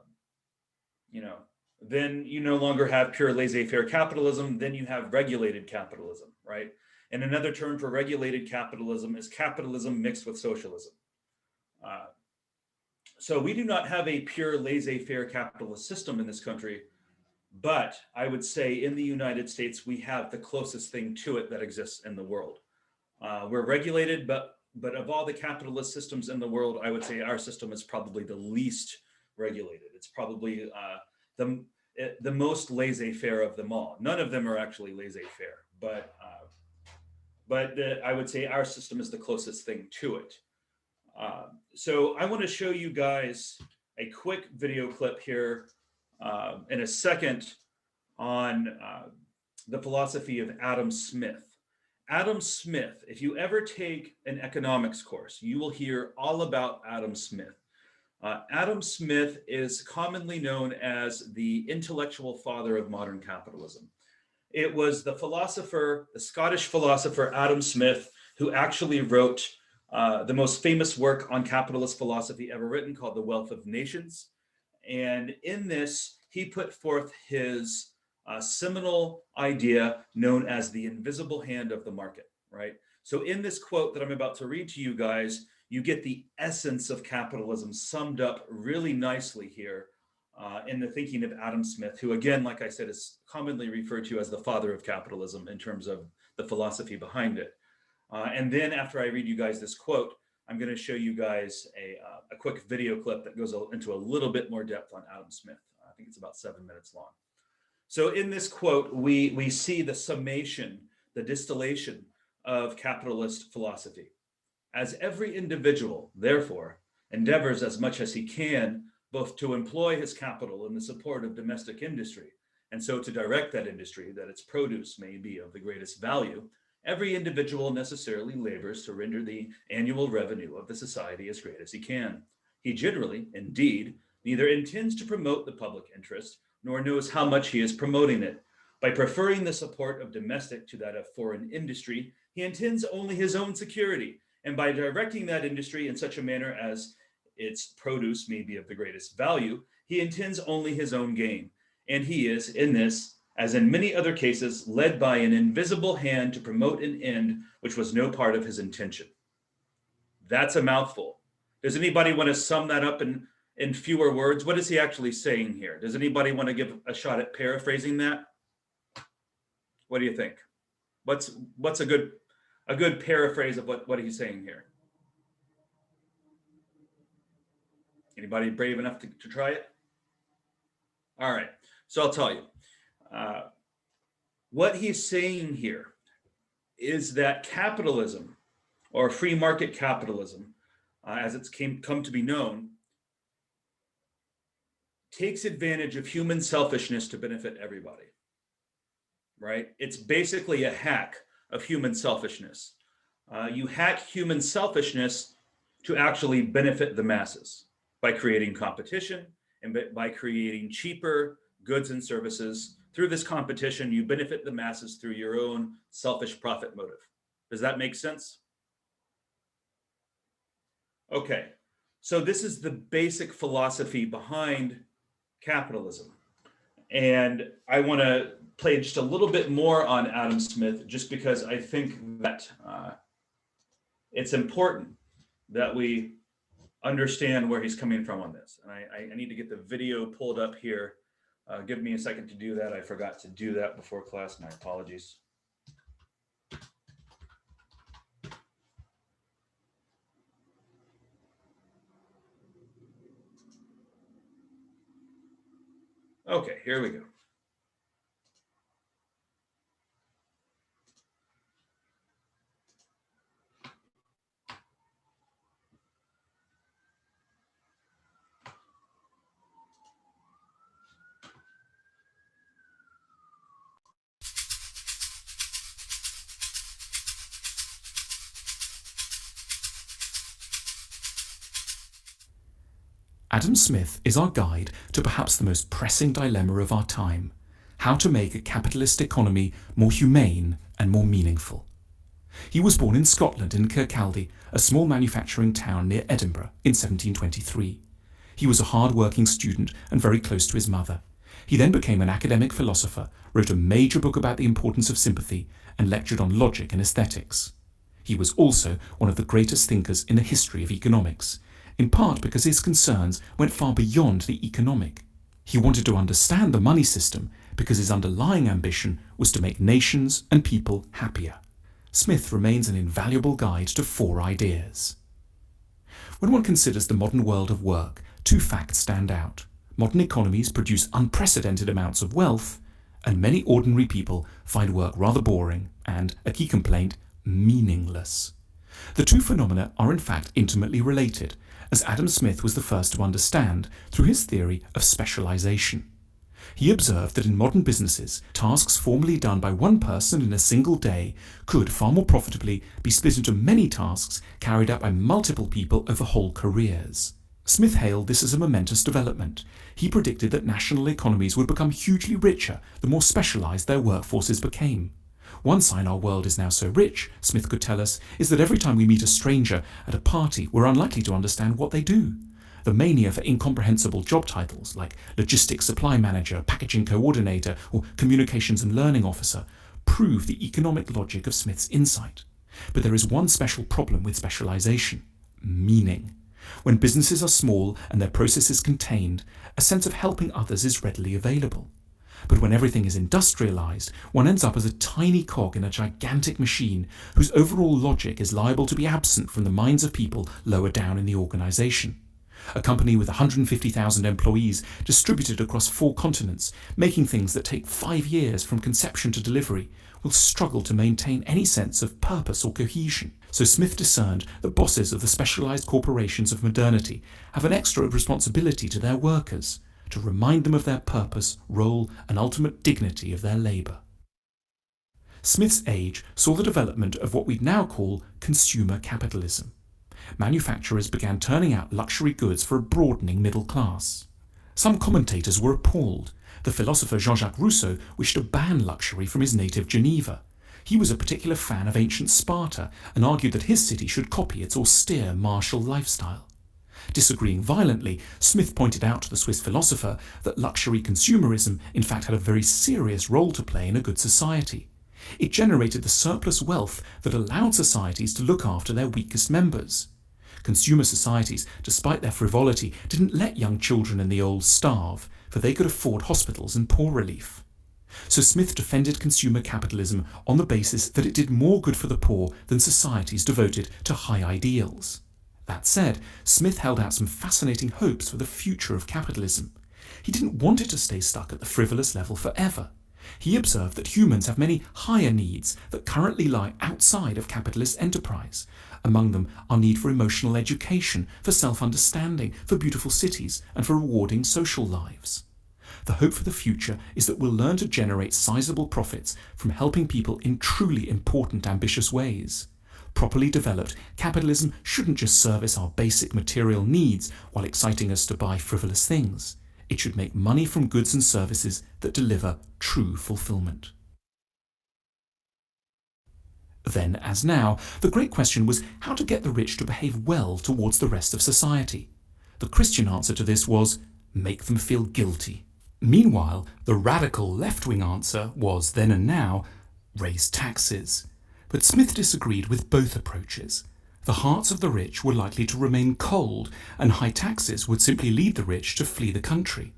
you know, then you no longer have pure laissez-faire capitalism, then you have regulated capitalism, right? And another term for regulated capitalism is capitalism mixed with socialism. Uh, so we do not have a pure laissez-faire capitalist system in this country, but I would say in the United States, we have the closest thing to it that exists in the world. We're regulated, but of all the capitalist systems in the world, I would say our system is probably the least regulated. It's probably the most laissez-faire of them all. None of them are actually laissez-faire, but I would say our system is the closest thing to it. So I want to show you guys a quick video clip here in a second on the philosophy of Adam Smith. Adam Smith, if you ever take an economics course, you will hear all about Adam Smith. Adam Smith is commonly known as the intellectual father of modern capitalism. It was the Scottish philosopher Adam Smith, who actually wrote the most famous work on capitalist philosophy ever written, called The Wealth of Nations. And in this, he put forth his seminal idea known as the invisible hand of the market, right? So in this quote that I'm about to read to you guys, you get the essence of capitalism summed up really nicely here in the thinking of Adam Smith, who again, like I said, is commonly referred to as the father of capitalism in terms of the philosophy behind it. And then after I read you guys this quote, I'm going to show you guys a quick video clip that goes into a little bit more depth on Adam Smith. I think it's about 7 minutes long. So in this quote, we see the summation, the distillation of capitalist philosophy. As every individual, therefore, endeavors as much as he can both to employ his capital in the support of domestic industry, and so to direct that industry that its produce may be of the greatest value, every individual necessarily labors to render the annual revenue of the society as great as he can. He generally, indeed, neither intends to promote the public interest, nor knows how much he is promoting it. By preferring the support of domestic to that of foreign industry, he intends only his own security, and by directing that industry in such a manner as its produce may be of the greatest value, he intends only his own gain. And he is, in this, as in many other cases, led by an invisible hand to promote an end which was no part of his intention. That's a mouthful. Does anybody want to sum that up in fewer words? What is he actually saying here? Does anybody want to give a shot at paraphrasing that? What do you think? What's a good paraphrase of what he's saying here? Anybody brave enough to try it? All right, so I'll tell you. What he's saying here is that capitalism, or free market capitalism, as it's come to be known, takes advantage of human selfishness to benefit everybody, right? It's basically a hack of human selfishness. You hack human selfishness to actually benefit the masses by creating competition and by creating cheaper goods and services. Through this competition, you benefit the masses through your own selfish profit motive. Does that make sense? Okay, so this is the basic philosophy behind capitalism. And I want to play just a little bit more on Adam Smith, just because I think that it's important that we understand where he's coming from on this. And I need to get the video pulled up here. Give me a second to do that. I forgot to do that before class. My apologies. Okay, here we go. Adam Smith is our guide to perhaps the most pressing dilemma of our time: how to make a capitalist economy more humane and more meaningful. He was born in Scotland in Kirkcaldy, a small manufacturing town near Edinburgh, in 1723. He was a hard-working student and very close to his mother. He then became an academic philosopher, wrote a major book about the importance of sympathy, and lectured on logic and aesthetics. He was also one of the greatest thinkers in the history of economics, in part because his concerns went far beyond the economic. He wanted to understand the money system because his underlying ambition was to make nations and people happier. Smith remains an invaluable guide to 4 ideas. When one considers the modern world of work, 2 facts stand out. Modern economies produce unprecedented amounts of wealth, and many ordinary people find work rather boring and, a key complaint, meaningless. The 2 phenomena are in fact intimately related, as Adam Smith was the first to understand through his theory of specialization. He observed that in modern businesses, tasks formerly done by one person in a single day could far more profitably be split into many tasks carried out by multiple people over whole careers. Smith hailed this as a momentous development. He predicted that national economies would become hugely richer the more specialized their workforces became. One sign our world is now so rich, Smith could tell us, is that every time we meet a stranger at a party, we're unlikely to understand what they do. The mania for incomprehensible job titles like logistics supply manager, packaging coordinator, or communications and learning officer prove the economic logic of Smith's insight. But there is one special problem with specialization: meaning. When businesses are small and their processes contained, a sense of helping others is readily available. But when everything is industrialized, one ends up as a tiny cog in a gigantic machine whose overall logic is liable to be absent from the minds of people lower down in the organization. A company with 150,000 employees distributed across 4 continents, making things that take 5 years from conception to delivery, will struggle to maintain any sense of purpose or cohesion. So Smith discerned that bosses of the specialized corporations of modernity have an extra responsibility to their workers, to remind them of their purpose, role, and ultimate dignity of their labour. Smith's age saw the development of what we'd now call consumer capitalism. Manufacturers began turning out luxury goods for a broadening middle class. Some commentators were appalled. The philosopher Jean-Jacques Rousseau wished to ban luxury from his native Geneva. He was a particular fan of ancient Sparta and argued that his city should copy its austere martial lifestyle. Disagreeing violently, Smith pointed out to the Swiss philosopher that luxury consumerism in fact had a very serious role to play in a good society. It generated the surplus wealth that allowed societies to look after their weakest members. Consumer societies, despite their frivolity, didn't let young children in the old starve, for they could afford hospitals and poor relief. So Smith defended consumer capitalism on the basis that it did more good for the poor than societies devoted to high ideals. That said, Smith held out some fascinating hopes for the future of capitalism. He didn't want it to stay stuck at the frivolous level forever. He observed that humans have many higher needs that currently lie outside of capitalist enterprise. Among them, our need for emotional education, for self-understanding, for beautiful cities, and for rewarding social lives. The hope for the future is that we'll learn to generate sizable profits from helping people in truly important, ambitious ways. Properly developed, capitalism shouldn't just service our basic material needs while exciting us to buy frivolous things. It should make money from goods and services that deliver true fulfillment. Then, as now, the great question was how to get the rich to behave well towards the rest of society. The Christian answer to this was, make them feel guilty. Meanwhile, the radical left-wing answer was, then and now, raise taxes. But Smith disagreed with both approaches. The hearts of the rich were likely to remain cold, and high taxes would simply lead the rich to flee the country.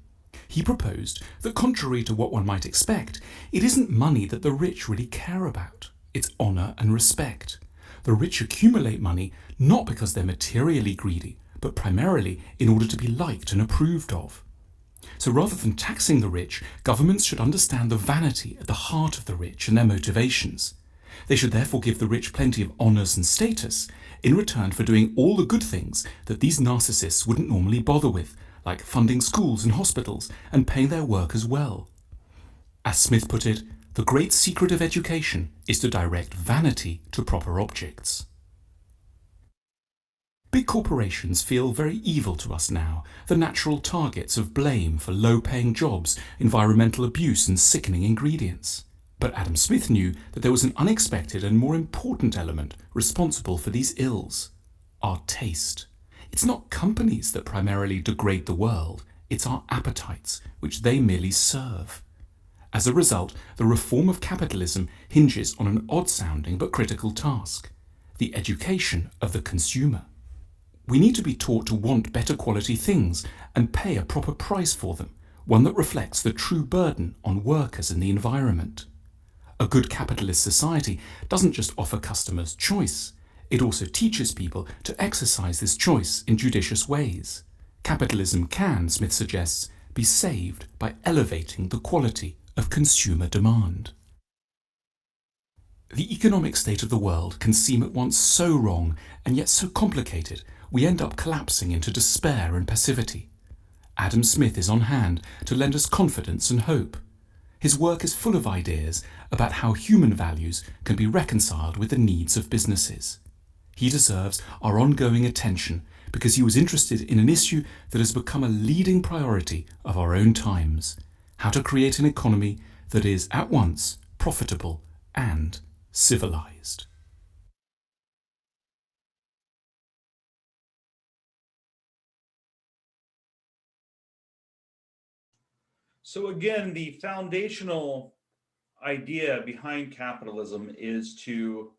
He proposed that, contrary to what one might expect, it isn't money that the rich really care about. It's honour and respect. The rich accumulate money not because they're materially greedy, but primarily in order to be liked and approved of. So rather than taxing the rich, governments should understand the vanity at the heart of the rich and their motivations. They should therefore give the rich plenty of honours and status in return for doing all the good things that these narcissists wouldn't normally bother with, like funding schools and hospitals and paying their workers well. As Smith put it, the great secret of education is to direct vanity to proper objects. Big corporations feel very evil to us now, the natural targets of blame for low-paying jobs, environmental abuse and sickening ingredients. But Adam Smith knew that there was an unexpected and more important element responsible for these ills: our taste. It's not companies that primarily degrade the world, it's our appetites, which they merely serve. As a result, the reform of capitalism hinges on an odd-sounding but critical task: the education of the consumer. We need to be taught to want better quality things and pay a proper price for them, one that reflects the true burden on workers and the environment. A good capitalist society doesn't just offer customers choice, it also teaches people to exercise this choice in judicious ways. Capitalism can, Smith suggests, be saved by elevating the quality of consumer demand. The economic state of the world can seem at once so wrong and yet so complicated we end up collapsing into despair and passivity. Adam Smith is on hand to lend us confidence and hope. His work is full of ideas about how human values can be reconciled with the needs of businesses. He deserves our ongoing attention because he was interested in an issue that has become a leading priority of our own times: how to create an economy that is at once profitable and civilized. So again, the foundational idea behind capitalism is to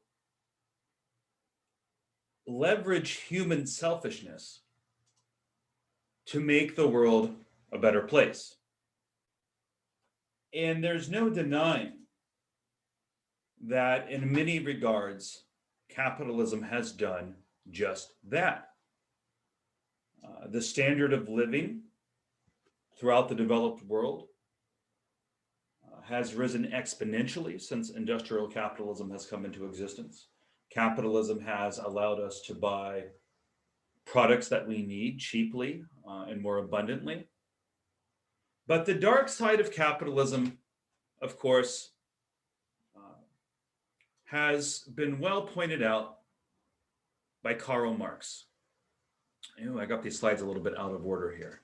leverage human selfishness to make the world a better place. And there's no denying that in many regards, capitalism has done just that. The standard of living throughout the developed world has risen exponentially since industrial capitalism has come into existence. Capitalism has allowed us to buy products that we need cheaply and more abundantly. But the dark side of capitalism, of course, has been well pointed out by Karl Marx. I got these slides a little bit out of order here.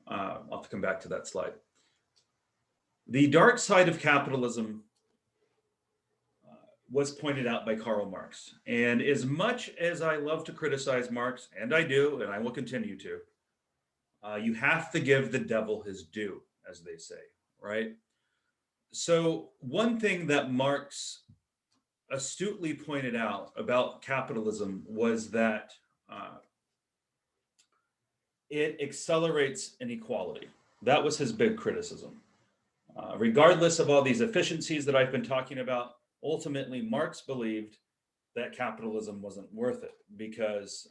I'll have to come back to that slide. The dark side of capitalism was pointed out by Karl Marx. And as much as I love to criticize Marx, and I do, and I will continue to, you have to give the devil his due, as they say, right? So one thing that Marx astutely pointed out about capitalism was that it accelerates inequality. That was his big criticism. Regardless of all these efficiencies that I've been talking about, ultimately Marx believed that capitalism wasn't worth it because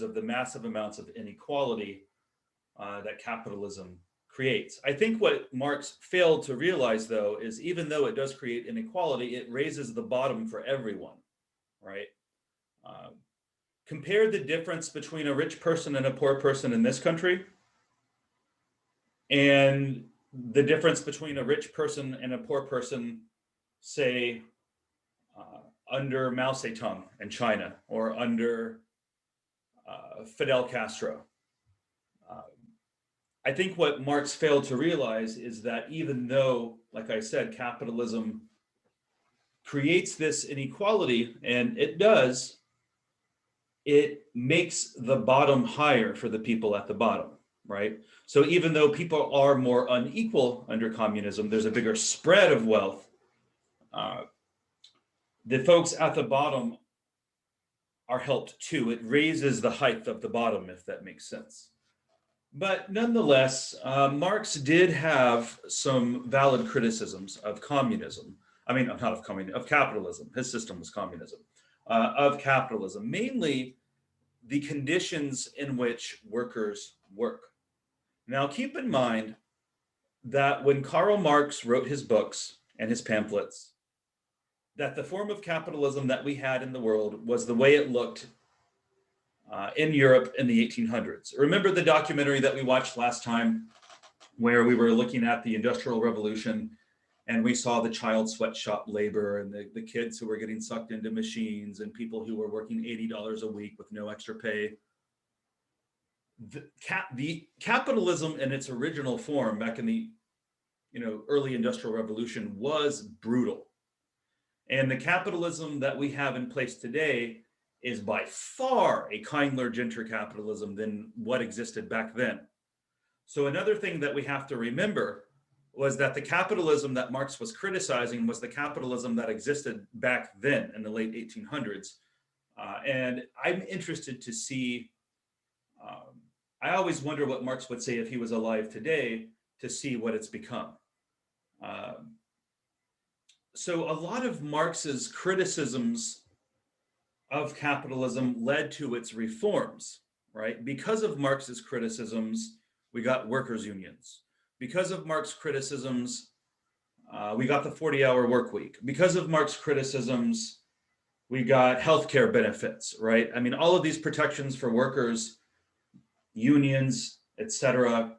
of the massive amounts of inequality that capitalism creates. I think what Marx failed to realize, though, is even though it does create inequality, it raises the bottom for everyone, right? Compare the difference between a rich person and a poor person in this country and the difference between a rich person and a poor person, say, under Mao Zedong in China or under Fidel Castro. I think what Marx failed to realize is that even though, like I said, capitalism creates this inequality, and it does, it makes the bottom higher for the people at the bottom, right? So even though people are more unequal under communism, there's a bigger spread of wealth. The folks at the bottom are helped too. It raises the height of the bottom, if that makes sense. But nonetheless, Marx did have some valid criticisms of communism. I mean, not of communism, of capitalism. His system was communism. Of capitalism, mainly the conditions in which workers work. Now, keep in mind that when Karl Marx wrote his books and his pamphlets, that the form of capitalism that we had in the world was the way it looked in Europe in the 1800s. Remember the documentary that we watched last time where we were looking at the Industrial Revolution and we saw the child sweatshop labor and the kids who were getting sucked into machines and people who were working $80 a week with no extra pay. The capitalism in its original form back in the early Industrial Revolution was brutal. And the capitalism that we have in place today is by far a kinder, gentler capitalism than what existed back then. So another thing that we have to remember was that the capitalism that Marx was criticizing was the capitalism that existed back then in the late 1800s. And I'm interested to see, I always wonder what Marx would say if he was alive today to see what it's become. So a lot of Marx's criticisms of capitalism led to its reforms, right? Because of Marx's criticisms, we got workers' unions. Because of Marx's criticisms, we got the 40-hour work week. Because of Marx's criticisms, we got healthcare benefits, right? I mean, all of these protections for workers, unions, etc.,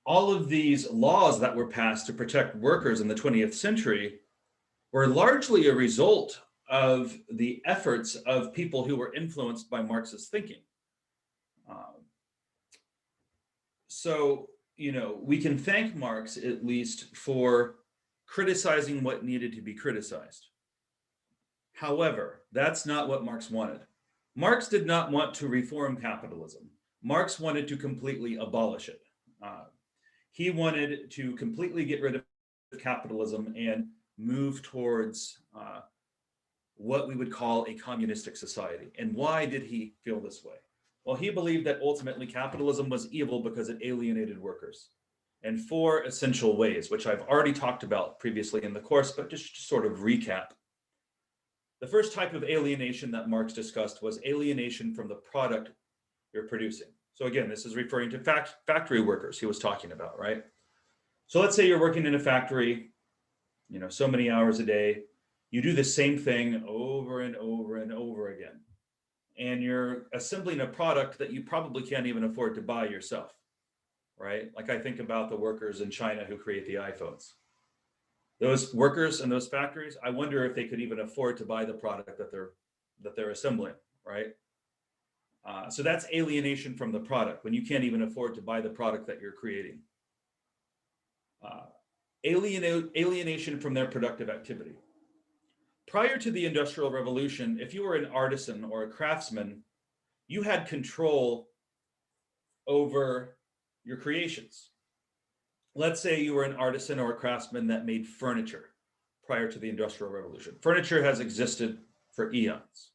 all of these laws that were passed to protect workers in the 20th century were largely a result of the efforts of people who were influenced by Marxist thinking. So, we can thank Marx at least for criticizing what needed to be criticized. However, that's not what Marx wanted. Marx did not want to reform capitalism. Marx wanted to completely abolish it. He wanted to completely get rid of capitalism and move towards what we would call a communistic society. And why did he feel this way? Well, he believed that ultimately capitalism was evil because it alienated workers in four essential ways, which I've already talked about previously in the course, but just to sort of recap. The first type of alienation that Marx discussed was alienation from the product you're producing. So again, this is referring to factory workers he was talking about, right? So let's say you're working in a factory, so many hours a day. You do the same thing over and over and over again. And you're assembling a product that you probably can't even afford to buy yourself, right? Like I think about the workers in China who create the iPhones. Those workers in those factories, I wonder if they could even afford to buy the product that they're assembling, right? So that's alienation from the product when you can't even afford to buy the product that you're creating. Alienation from their productive activity. Prior to the Industrial Revolution, if you were an artisan or a craftsman, you had control over your creations. Let's say you were an artisan or a craftsman that made furniture prior to the Industrial Revolution. Furniture has existed for eons.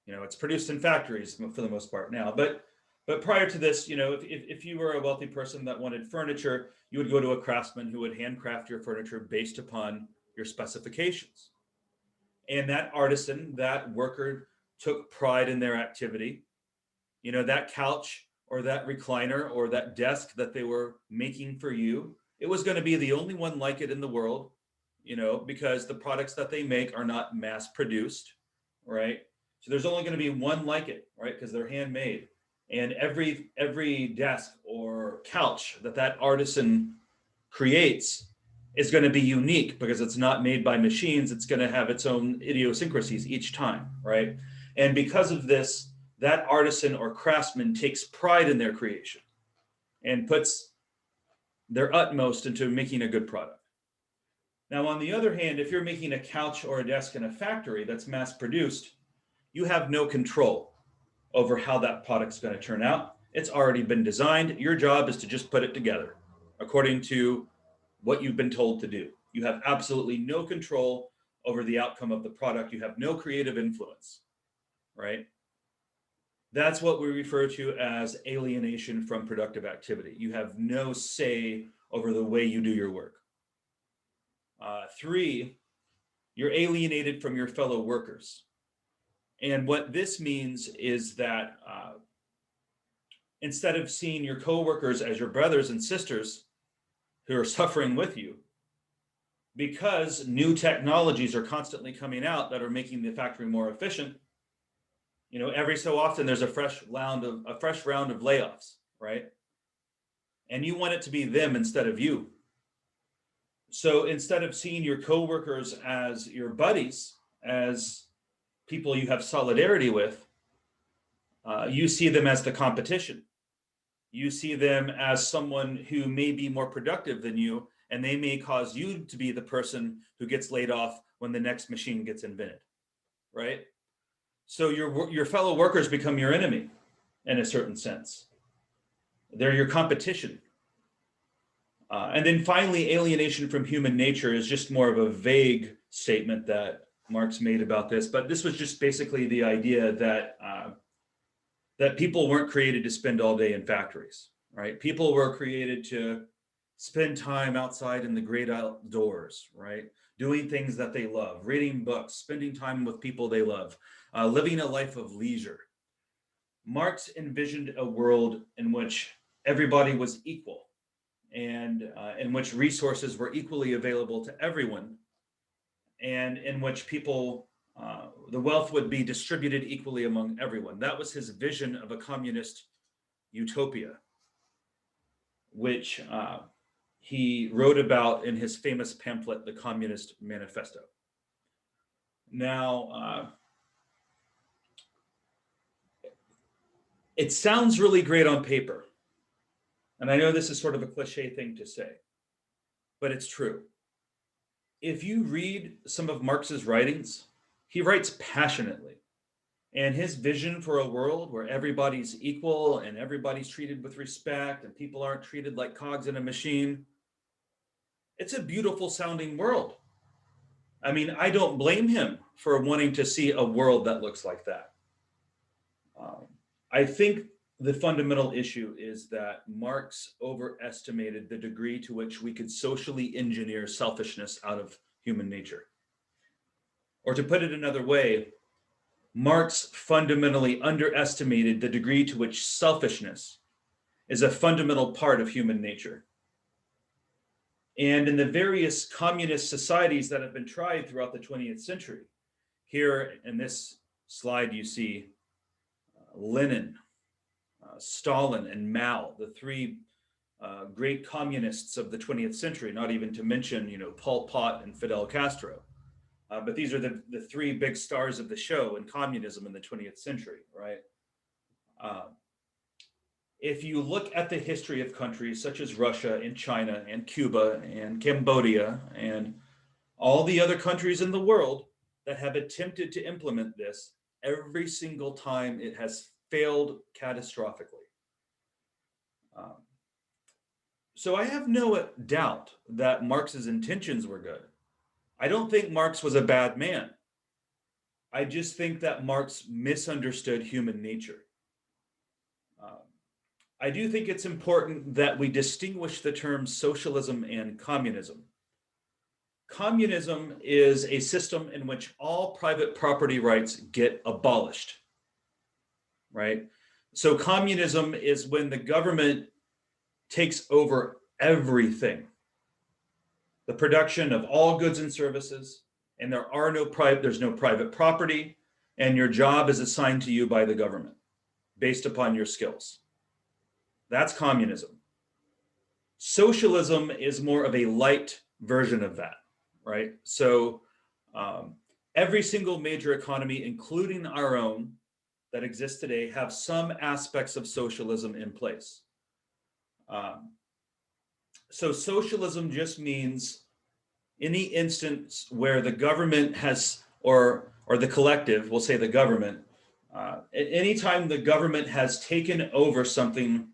It's produced in factories for the most part now, but prior to this, if you were a wealthy person that wanted furniture, you would go to a craftsman who would handcraft your furniture based upon your specifications. And that artisan, that worker took pride in their activity. That couch or that recliner or that desk that they were making for you, it was going to be the only one like it in the world, because the products that they make are not mass produced, right? So there's only going to be one like it, right? Because they're handmade. And every desk or couch that artisan creates is going to be unique because it's not made by machines. It's going to have its own idiosyncrasies each time, right? And because of this, that artisan or craftsman takes pride in their creation and puts their utmost into making a good product. Now, on the other hand, if you're making a couch or a desk in a factory that's mass produced, you have no control over how that product's going to turn out. It's already been designed. Your job is to just put it together according to what you've been told to do. You have absolutely no control over the outcome of the product. You have no creative influence, right? That's what we refer to as alienation from productive activity. You have no say over the way you do your work. 3, you're alienated from your fellow workers. And what this means is that instead of seeing your coworkers as your brothers and sisters who are suffering with you, because new technologies are constantly coming out that are making the factory more efficient, every so often there's a fresh round of layoffs, right? And you want it to be them instead of you. So instead of seeing your coworkers as your buddies, as people you have solidarity with, you see them as the competition. You see them as someone who may be more productive than you, and they may cause you to be the person who gets laid off when the next machine gets invented, right? So your fellow workers become your enemy in a certain sense. They're your competition. And then finally, alienation from human nature is just more of a vague statement that Marx made about this, but this was just basically the idea that that people weren't created to spend all day in factories, right? People were created to spend time outside in the great outdoors, right? Doing things that they love, reading books, spending time with people they love, living a life of leisure. Marx envisioned a world in which everybody was equal and in which resources were equally available to everyone, and in which people, the wealth would be distributed equally among everyone. That was his vision of a communist utopia, which he wrote about in his famous pamphlet, The Communist Manifesto. Now, it sounds really great on paper. And I know this is sort of a cliche thing to say, but it's true. If you read some of Marx's writings, he writes passionately. And his vision for a world where everybody's equal and everybody's treated with respect and people aren't treated like cogs in a machine, it's a beautiful sounding world. I mean, I don't blame him for wanting to see a world that looks like that. I think the fundamental issue is that Marx overestimated the degree to which we could socially engineer selfishness out of human nature. Or to put it another way, Marx fundamentally underestimated the degree to which selfishness is a fundamental part of human nature. And in the various communist societies that have been tried throughout the 20th century, here in this slide you see Lenin, Stalin, and Mao, the three great communists of the 20th century, not even to mention, Pol Pot and Fidel Castro. But these are the three big stars of the show in communism in the 20th century, right? If you look at the history of countries such as Russia and China and Cuba and Cambodia and all the other countries in the world that have attempted to implement this, every single time it has failed catastrophically. So I have no doubt that Marx's intentions were good. I don't think Marx was a bad man. I just think that Marx misunderstood human nature. I do think it's important that we distinguish the terms socialism and communism. Communism is a system in which all private property rights get abolished, right? So communism is when the government takes over everything, the production of all goods and services, and there's no private property, and your job is assigned to you by the government based upon your skills. That's communism. Socialism is more of a light version of that, right? So every single major economy, including our own that exists today, have some aspects of socialism in place. So socialism just means any instance where the government has, or the collective, we'll say the government, anytime the government has taken over something,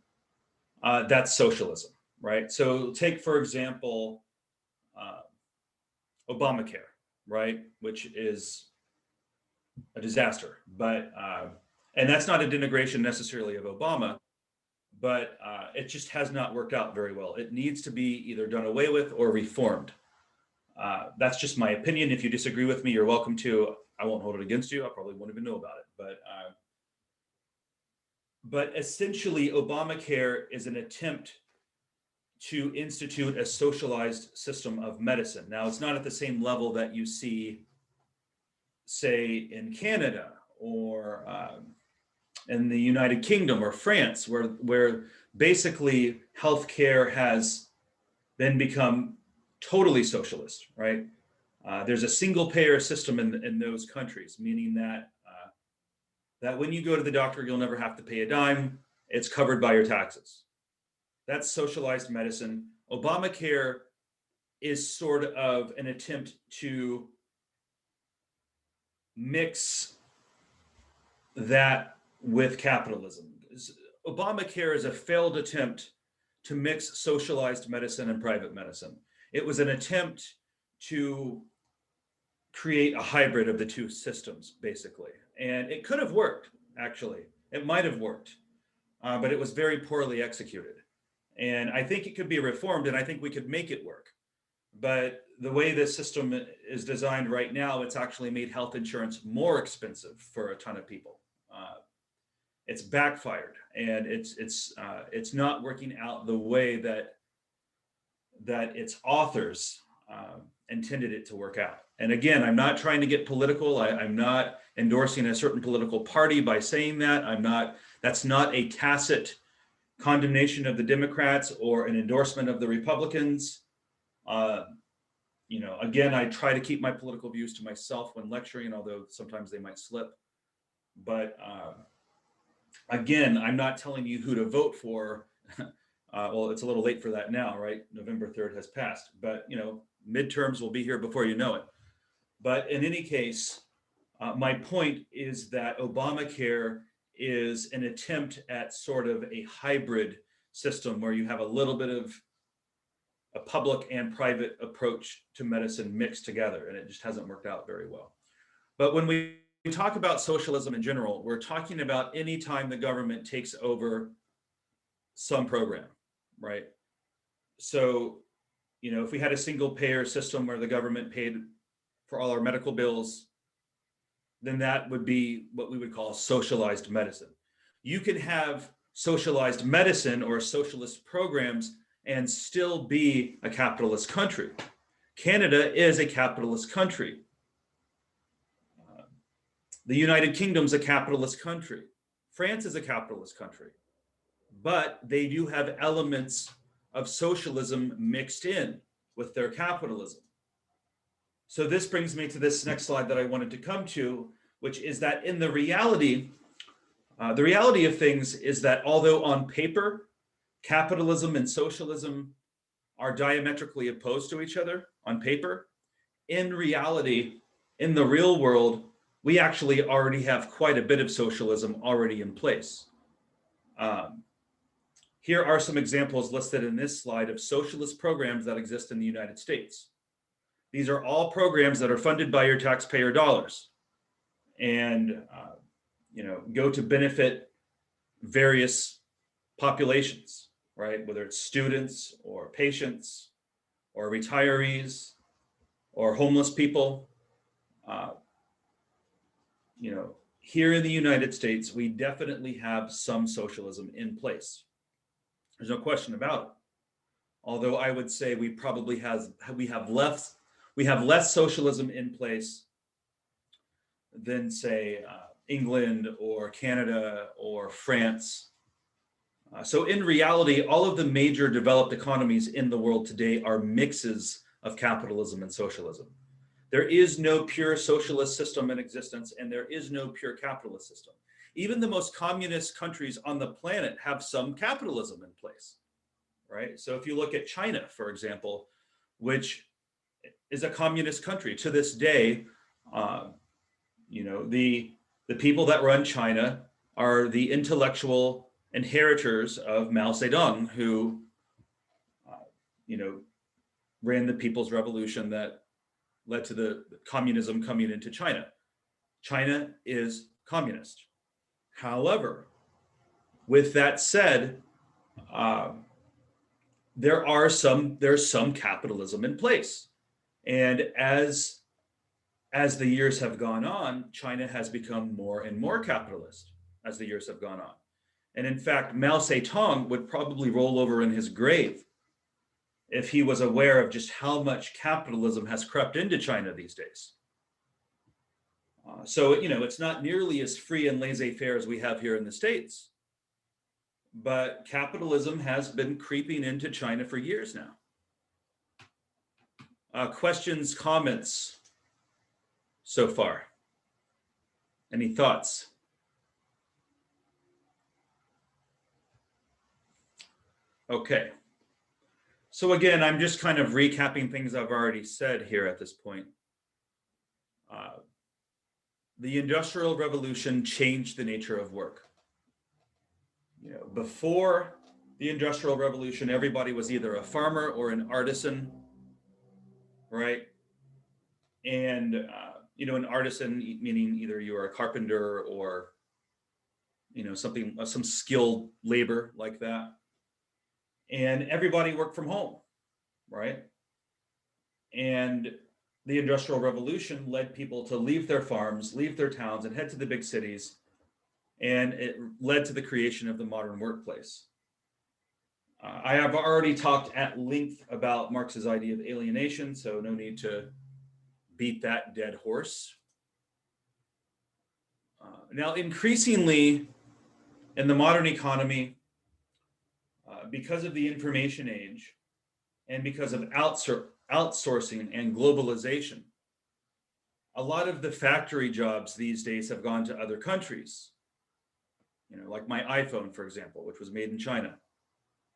that's socialism, right? So take, for example, Obamacare, right? Which is a disaster, but, and that's not a denigration necessarily of Obama, but it just has not worked out very well. It needs to be either done away with or reformed. That's just my opinion. If you disagree with me, you're welcome to. I won't hold it against you. I probably won't even know about it. But essentially, Obamacare is an attempt to institute a socialized system of medicine. Now, it's not at the same level that you see, say, in Canada or in the United Kingdom or France, where basically healthcare has then become totally socialist, right? There's a single payer system in those countries, meaning that that when you go to the doctor, you'll never have to pay a dime. It's covered by your taxes. That's socialized medicine. Obamacare is sort of an attempt to mix that with capitalism. Obamacare is a failed attempt to mix socialized medicine and private medicine. It was an attempt to create a hybrid of the two systems, basically. And it could have worked, actually. It might have worked, but it was very poorly executed. And I think it could be reformed, and I think we could make it work. But the way this system is designed right now, it's actually made health insurance more expensive for a ton of people. It's backfired, and it's not working out the way that its authors intended it to work out. And again, I'm not trying to get political. I'm not endorsing a certain political party by saying that. That's not a tacit condemnation of the Democrats or an endorsement of the Republicans. Again, I try to keep my political views to myself when lecturing, although sometimes they might slip. But again, I'm not telling you who to vote for. Well, it's a little late for that now, right? November 3rd has passed, but midterms will be here before you know it. But in any case, my point is that Obamacare is an attempt at sort of a hybrid system where you have a little bit of a public and private approach to medicine mixed together, and it just hasn't worked out very well. But when we we talk about socialism in general, we're talking about any time the government takes over some program, right? So, if we had a single payer system where the government paid for all our medical bills, then that would be what we would call socialized medicine. You can have socialized medicine or socialist programs and still be a capitalist country. Canada is a capitalist country. The United Kingdom's a capitalist country. France is a capitalist country. But they do have elements of socialism mixed in with their capitalism. So this brings me to this next slide that I wanted to come to, which is that in the reality of things is that although on paper, capitalism and socialism are diametrically opposed to each other on paper, in reality, in the real world, we actually already have quite a bit of socialism already in place. Here are some examples listed in this slide of socialist programs that exist in the United States. These are all programs that are funded by your taxpayer dollars and go to benefit various populations, right? Whether it's students or patients or retirees or homeless people. Here in the United States, we definitely have some socialism in place. There's no question about it. Although I would say we have less socialism in place than, say, England or Canada or France. So in reality, all of the major developed economies in the world today are mixes of capitalism and socialism. There is no pure socialist system in existence, and there is no pure capitalist system. Even the most communist countries on the planet have some capitalism in place, right? So if you look at China, for example, which is a communist country to this day, the people that run China are the intellectual inheritors of Mao Zedong, who, ran the People's Revolution that led to the communism coming into China. China is communist. However, with that said, there's some capitalism in place, and as the years have gone on, China has become more and more capitalist as the years have gone on. And in fact, Mao Zedong would probably roll over in his grave if he was aware of just how much capitalism has crept into China these days. So it's not nearly as free and laissez-faire as we have here in the States, but capitalism has been creeping into China for years now. Questions, comments so far? Any thoughts? Okay. So again, I'm just kind of recapping things I've already said here at this point. The Industrial Revolution changed the nature of work. Before the Industrial Revolution, everybody was either a farmer or an artisan, right? And an artisan meaning either you're a carpenter or some skilled labor like that. And everybody worked from home, right? And the Industrial Revolution led people to leave their farms, leave their towns, and head to the big cities. And it led to the creation of the modern workplace. I have already talked at length about Marx's idea of alienation, so no need to beat that dead horse. Now, increasingly in the modern economy, because of the information age and because of outsourcing and globalization, a lot of the factory jobs these days have gone to other countries. Like my iPhone, for example, which was made in China,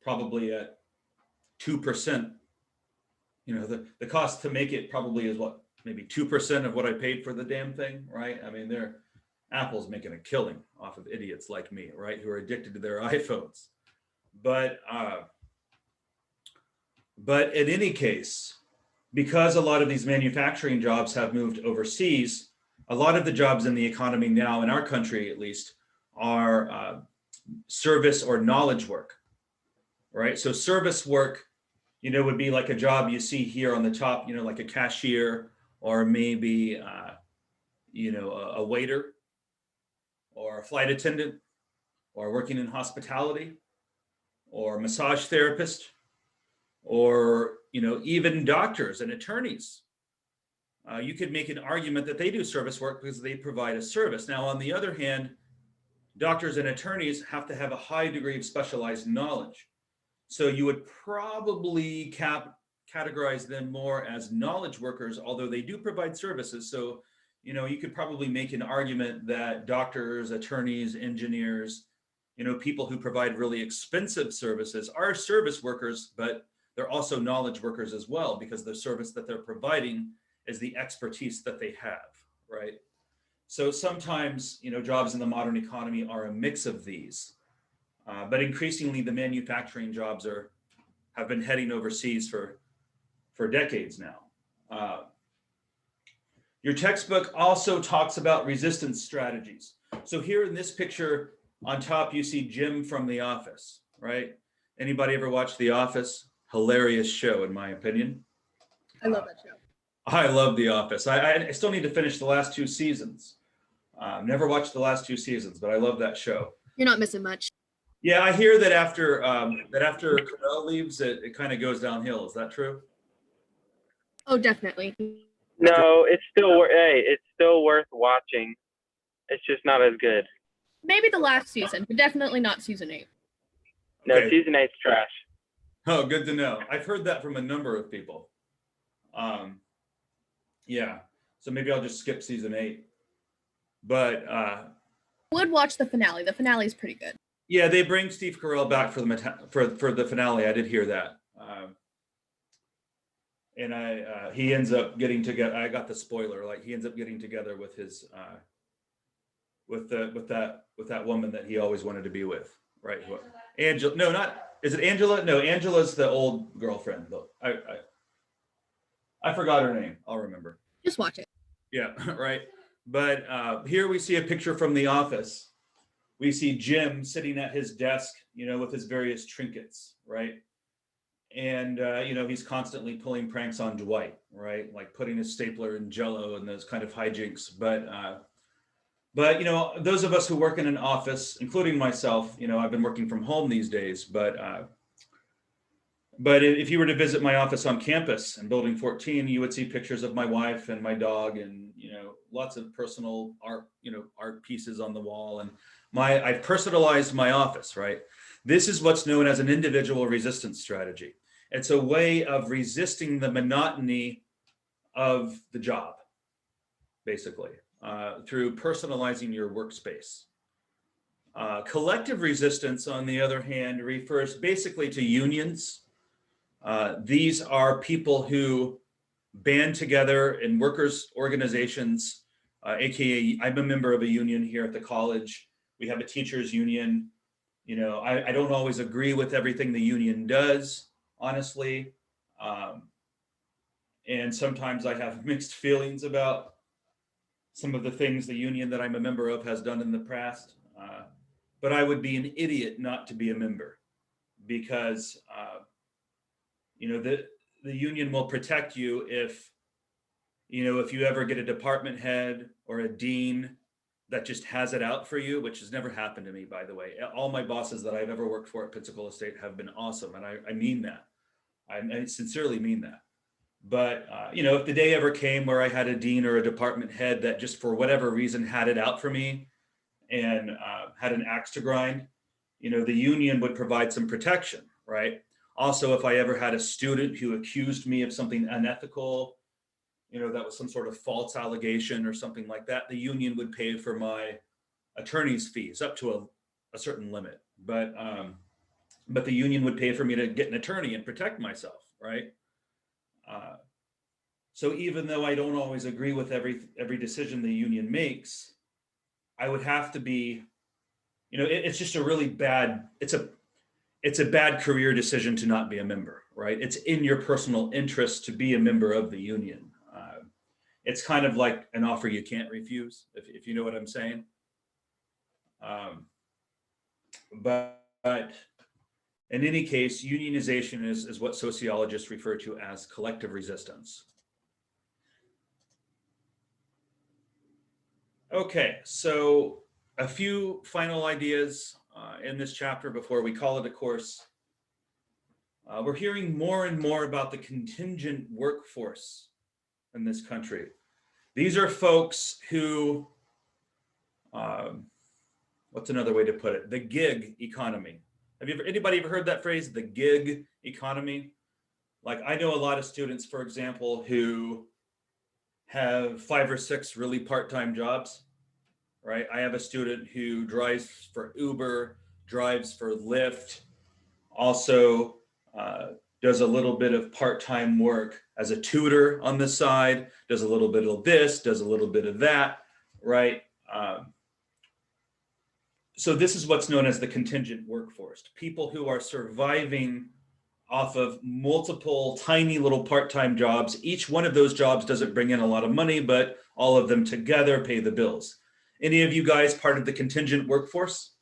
probably at 2%. The cost to make it probably is maybe 2% of what I paid for the damn thing, right? I mean, Apple's making a killing off of idiots like me, right, who are addicted to their iPhones. But in any case, because a lot of these manufacturing jobs have moved overseas, a lot of the jobs in the economy now, in our country at least, are service or knowledge work, right? So service work, would be like a job you see here on the top, like a cashier, or maybe, a waiter, or a flight attendant, or working in hospitality, or a massage therapist, or, even doctors and attorneys. You could make an argument that they do service work because they provide a service. Now, on the other hand, doctors and attorneys have to have a high degree of specialized knowledge. So you would probably categorize them more as knowledge workers, although they do provide services. So, you could probably make an argument that doctors, attorneys, engineers, people who provide really expensive services are service workers, but they're also knowledge workers as well, because the service that they're providing is the expertise that they have, right? So sometimes, jobs in the modern economy are a mix of these, but increasingly the manufacturing jobs have been heading overseas for decades now. Your textbook also talks about resistance strategies. So here in this picture on top, you see Jim from The Office, right? Anybody ever watch The Office? Hilarious show, in my opinion. I love that show. I love The Office. I still need to finish the last 2 seasons. Never watched the last 2 seasons, but I love that show. You're not missing much. Yeah, I hear that after Carell leaves, it kind of goes downhill. Is that true? Oh, definitely. No, it's still worth watching. It's just not as good. Maybe the last season, but definitely not season 8. No, Okay. season 8's trash. Oh, good to know. I've heard that from a number of people. Yeah, so maybe I'll just skip season 8. But Would watch the finale. The finale is pretty good. yeah, they bring Steve Carell back for the finale. I did hear that. And he ends up getting together. I got the spoiler. Like, he ends up getting together with his with that woman that he always wanted to be with, right? Angela? No, not. Is it Angela? No, Angela's the old girlfriend. Though I forgot her name. I'll remember. Just watch it. Yeah, right. But here we see a picture from The Office. We see Jim sitting at his desk, with his various trinkets, right? And, he's constantly pulling pranks on Dwight, right? Like putting his stapler in Jell-O and those kind of hijinks. But those of us who work in an office, including myself, I've been working from home these days, but if you were to visit my office on campus in Building 14, you would see pictures of my wife and my dog, and lots of personal art pieces on the wall. And I've personalized my office, right? This is what's known as an individual resistance strategy. It's a way of resisting the monotony of the job, basically, through personalizing your workspace. Collective resistance, on the other hand, refers basically to unions. These are people who band together in workers' organizations, AKA I'm a member of a union here at the college. We have a teachers' union. I don't always agree with everything the union does, honestly. And sometimes I have mixed feelings about some of the things the union that I'm a member of has done in the past. But I would be an idiot not to be a member, because the union will protect you if you ever get a department head or a dean that just has it out for you, which has never happened to me, by the way. All my bosses that I've ever worked for at Pensacola State have been awesome. And I mean that. I sincerely mean that. But, if the day ever came where I had a dean or a department head that just for whatever reason had it out for me and had an axe to grind, the union would provide some protection, right? Also, if I ever had a student who accused me of something unethical, that was some sort of false allegation or something like that, the union would pay for my attorney's fees up to a certain limit. But the union would pay for me to get an attorney and protect myself, right? So even though I don't always agree with every decision the union makes, I would have to be, it's just a really bad, it's a bad career decision to not be a member, right? It's in your personal interest to be a member of the union. it's kind of like an offer you can't refuse, if you know what I'm saying. But in any case, unionization is what sociologists refer to as collective resistance. Okay, so a few final ideas in this chapter before we call it a course. We're hearing more and more about the contingent workforce in this country. These are folks who, what's another way to put it? The gig economy. Anybody ever heard that phrase, the gig economy? Like, I know a lot of students, for example, who have 5 or 6 really part-time jobs, right? I have a student who drives for Uber, drives for Lyft, also does a little bit of part-time work as a tutor on the side, does a little bit of this, does a little bit of that, right? So this is what's known as the contingent workforce, people who are surviving off of multiple tiny little part-time jobs. Each one of those jobs doesn't bring in a lot of money, but all of them together pay the bills. Any of you guys part of the contingent workforce?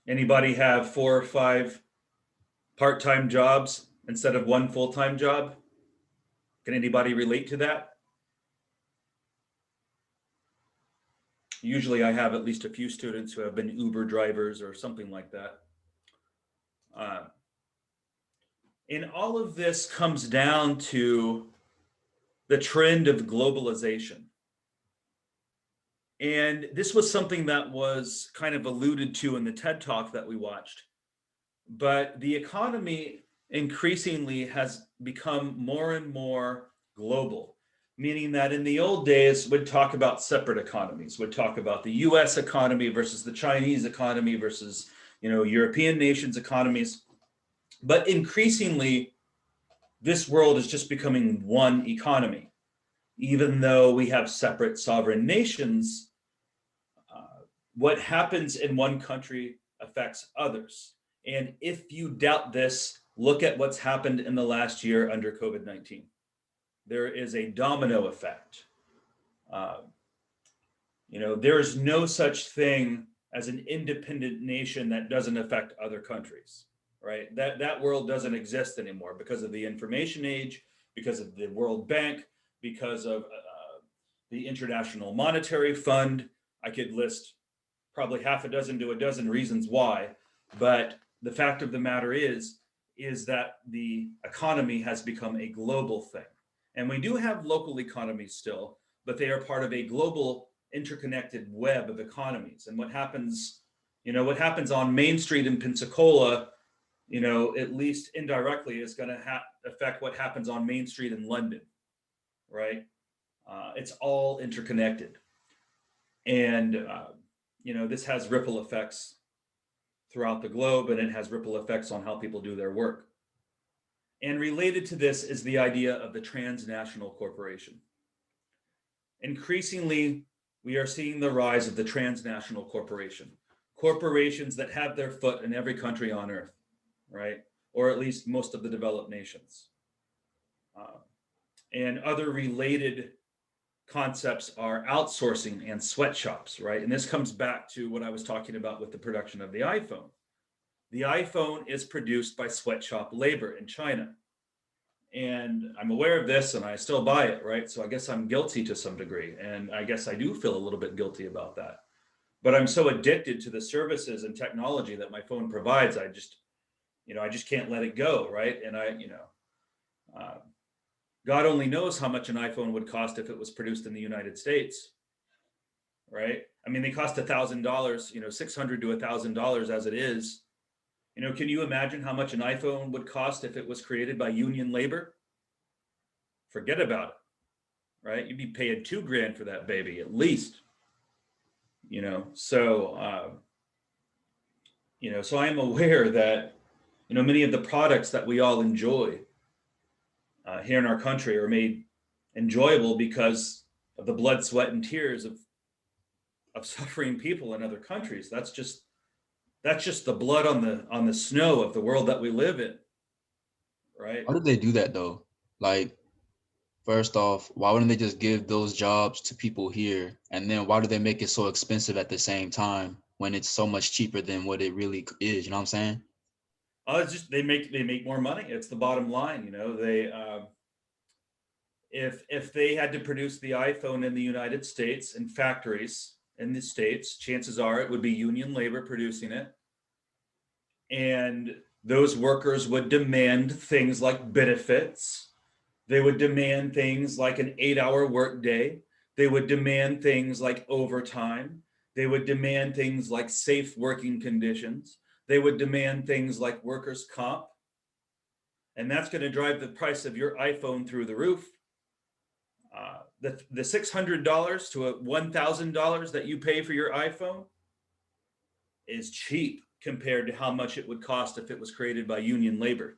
Anybody have 4 or 5 part-time jobs instead of 1 full-time job? Can anybody relate to that? Usually I have at least a few students who have been Uber drivers or something like that. And all of this comes down to the trend of globalization. And this was something that was kind of alluded to in the TED Talk that we watched. But the economy increasingly has become more and more global, meaning that in the old days, we'd talk about separate economies. We'd talk about the US economy versus the Chinese economy versus, European nations' economies. But increasingly, this world is just becoming one economy. Even though we have separate sovereign nations, what happens in one country affects others. And if you doubt this, look at what's happened in the last year under COVID-19. There is a domino effect. There is no such thing as an independent nation that doesn't affect other countries, right? That world doesn't exist anymore because of the information age, because of the World Bank, because of the International Monetary Fund. I could list probably half a dozen to a dozen reasons why, but the fact of the matter is that the economy has become a global thing. And we do have local economies still, but they are part of a global interconnected web of economies. And what happens on Main Street in Pensacola, at least indirectly is going to affect what happens on Main Street in London, right? It's all interconnected. And, this has ripple effects throughout the globe, and it has ripple effects on how people do their work. And related to this is the idea of the transnational corporation. Increasingly, we are seeing the rise of the transnational corporation, corporations that have their foot in every country on earth, right? Or at least most of the developed nations. And other related concepts are outsourcing and sweatshops, right? And this comes back to what I was talking about with the production of the iPhone. The iPhone is produced by sweatshop labor in China. And I'm aware of this and I still buy it, right? So I guess I'm guilty to some degree. And I guess I do feel a little bit guilty about that. But I'm so addicted to the services and technology that my phone provides, I just can't let it go, right? And God only knows how much an iPhone would cost if it was produced in the United States, right? I mean, they cost $1,000, $600 to $1,000 as it is. Can you imagine how much an iPhone would cost if it was created by union labor? Forget about it, right? You'd be paying $2,000 for that baby at least. So I am aware that many of the products that we all enjoy here in our country are made enjoyable because of the blood, sweat, and tears of suffering people in other countries. That's just the blood on the snow of the world that we live in, right? How did they do that though? Like, First off, why wouldn't they just give those jobs to people here? And then why do they make it so expensive at the same time when it's so much cheaper than what it really is? You know what I'm saying? It's just they make more money. It's the bottom line. They if they had to produce the iPhone in the United States in factories in the States, chances are it would be union labor producing it. And those workers would demand things like benefits. They would demand things like an 8-hour workday. They would demand things like overtime. They would demand things like safe working conditions. They would demand things like workers' comp. And that's going to drive the price of your iPhone through the roof. The $600 to $1,000 that you pay for your iPhone is cheap compared to how much it would cost if it was created by union labor.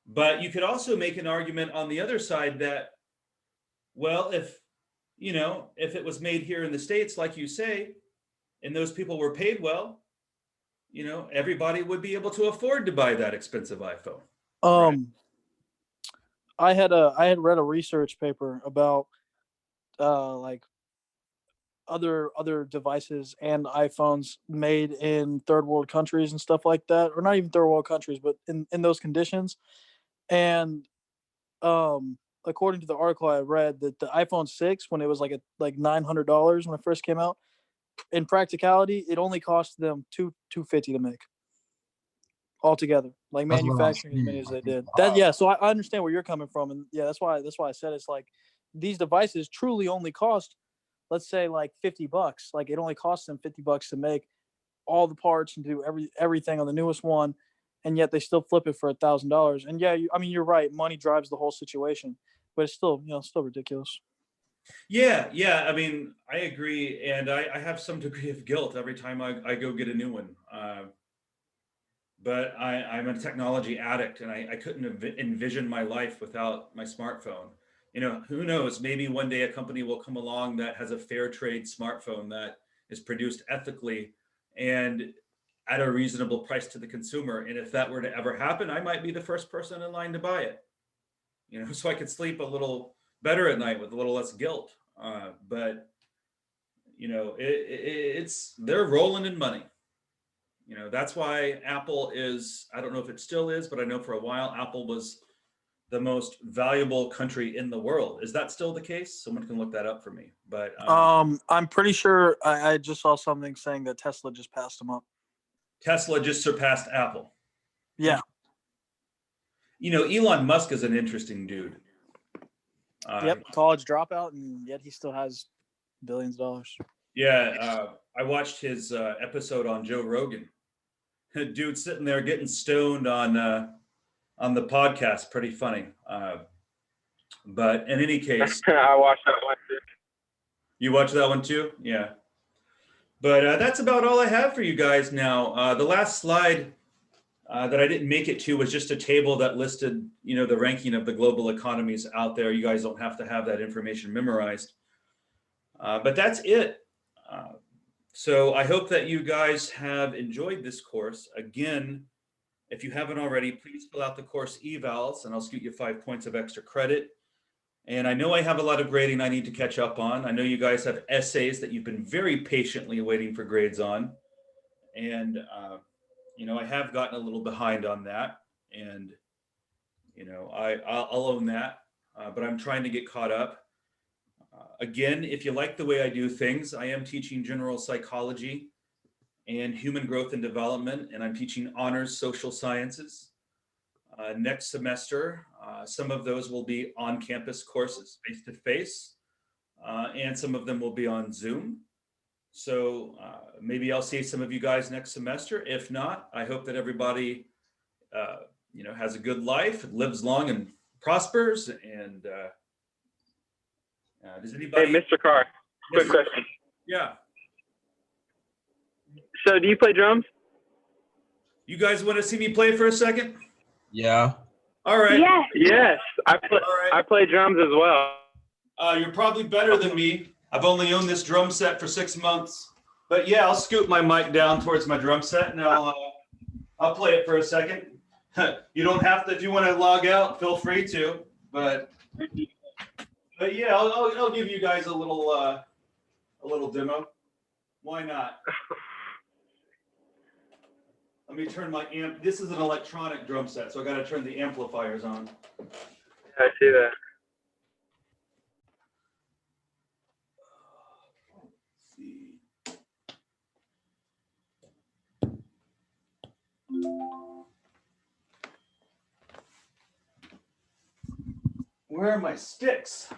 But you could also make an argument on the other side that, well, if it was made here in the States, like you say, and those people were paid well, everybody would be able to afford to buy that expensive iPhone. Right? I had read a research paper about like other devices and iPhones made in third world countries and stuff like that, or not even third world countries, but in those conditions. And according to the article I read, that the iPhone 6, when it was like $900 when it first came out, in practicality, it only cost them $250 to make altogether, like That's what I'm manufacturing as many as they did. That yeah, so I understand where you're coming from, and yeah, that's why I said it's like these devices truly only cost, let's say, like $50. Like it only costs them $50 to make all the parts and do everything on the newest one, and yet they still flip it for $1,000. And yeah, I mean, you're right, money drives the whole situation, but it's still still ridiculous. Yeah. I mean, I agree, and I have some degree of guilt every time I go get a new one. But I'm a technology addict, and I couldn't envision my life without my smartphone. Who knows? Maybe one day a company will come along that has a fair trade smartphone that is produced ethically and at a reasonable price to the consumer. And if that were to ever happen, I might be the first person in line to buy it. So I could sleep a little better at night with a little less guilt. But it's they're rolling in money. That's why Apple is, I don't know if it still is, but I know for a while Apple was the most valuable country in the world. Is that still the case? Someone can look that up for me. But I'm pretty sure I just saw something saying that Tesla just passed them up. Tesla just surpassed Apple. Yeah. Elon Musk is an interesting dude. Yep, college dropout, and yet he still has billions of dollars. Yeah, I watched his episode on Joe Rogan. Dude sitting there getting stoned on the podcast, pretty funny. But in any case, I watched that one too. You watched that one too? Yeah. But that's about all I have for you guys now. The last slide that I didn't make it to was just a table that listed, the ranking of the global economies out there. You guys don't have to have that information memorized. But that's it. So I hope that you guys have enjoyed this course. Again, if you haven't already, please fill out the course evals and I'll scoot you 5 points of extra credit. And I know I have a lot of grading I need to catch up on. I know you guys have essays that you've been very patiently waiting for grades on. And, I have gotten a little behind on that. And, I'll own that, but I'm trying to get caught up. Again, if you like the way I do things, I am teaching general psychology and human growth and development, and I'm teaching honors social sciences. Next semester, some of those will be on-campus courses, face-to-face, and some of them will be on Zoom. So maybe I'll see some of you guys next semester. If not, I hope that everybody, has a good life, lives long and prospers. And does anybody? Hey, Mr. Carr, quick question. Yeah. So, do you play drums? You guys want to see me play for a second? Yeah. All right. Yes, I play drums as well. You're probably better than me. I've only owned this drum set for 6 months. But yeah, I'll scoot my mic down towards my drum set and I'll play it for a second. You don't have to, if you want to log out, feel free to. But But yeah, I'll give you guys a little demo. Why not? Let me turn my amp. This is an electronic drum set, so I got to turn the amplifiers on. I see that. Let's see. Where are my sticks?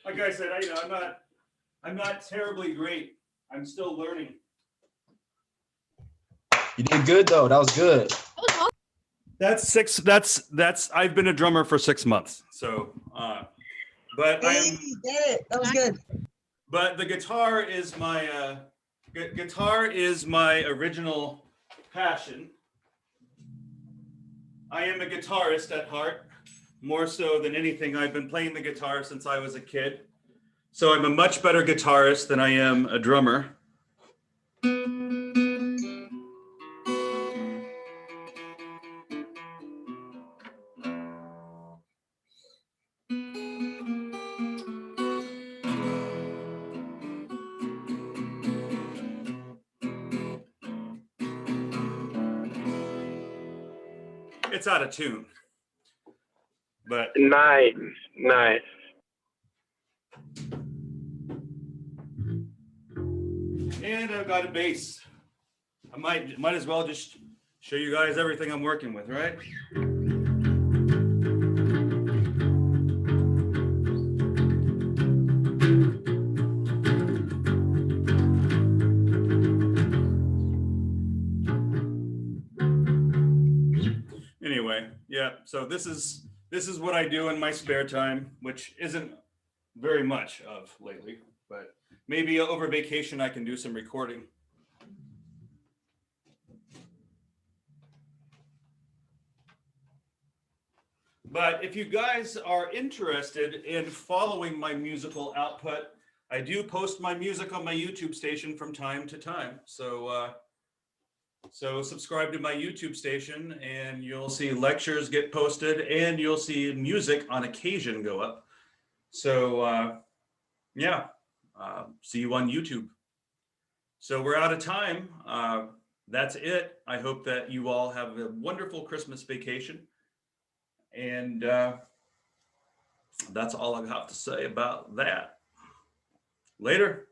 Like I said, I'm not terribly great. I'm still learning. You did good though. That was good. That's I've been a drummer for 6 months. So but I Hey, am you did it. That was good. but the guitar is my guitar is my original passion. I am a guitarist at heart, more so than anything. I've been playing the guitar since I was a kid. So I'm a much better guitarist than I am a drummer. It's out of tune. But Nice. and I've got a bass. I might as well just show you guys everything I'm working with, right? Anyway, yeah, so this is what I do in my spare time, which isn't very much of lately, but maybe over vacation I can do some recording. But if you guys are interested in following my musical output, I do post my music on my YouTube station from time to time. So so subscribe to my YouTube station and you'll see lectures get posted and you'll see music on occasion go up. So yeah, see you on YouTube. So we're out of time. That's it. I hope that you all have a wonderful Christmas vacation. And that's all I have to say about that. Later.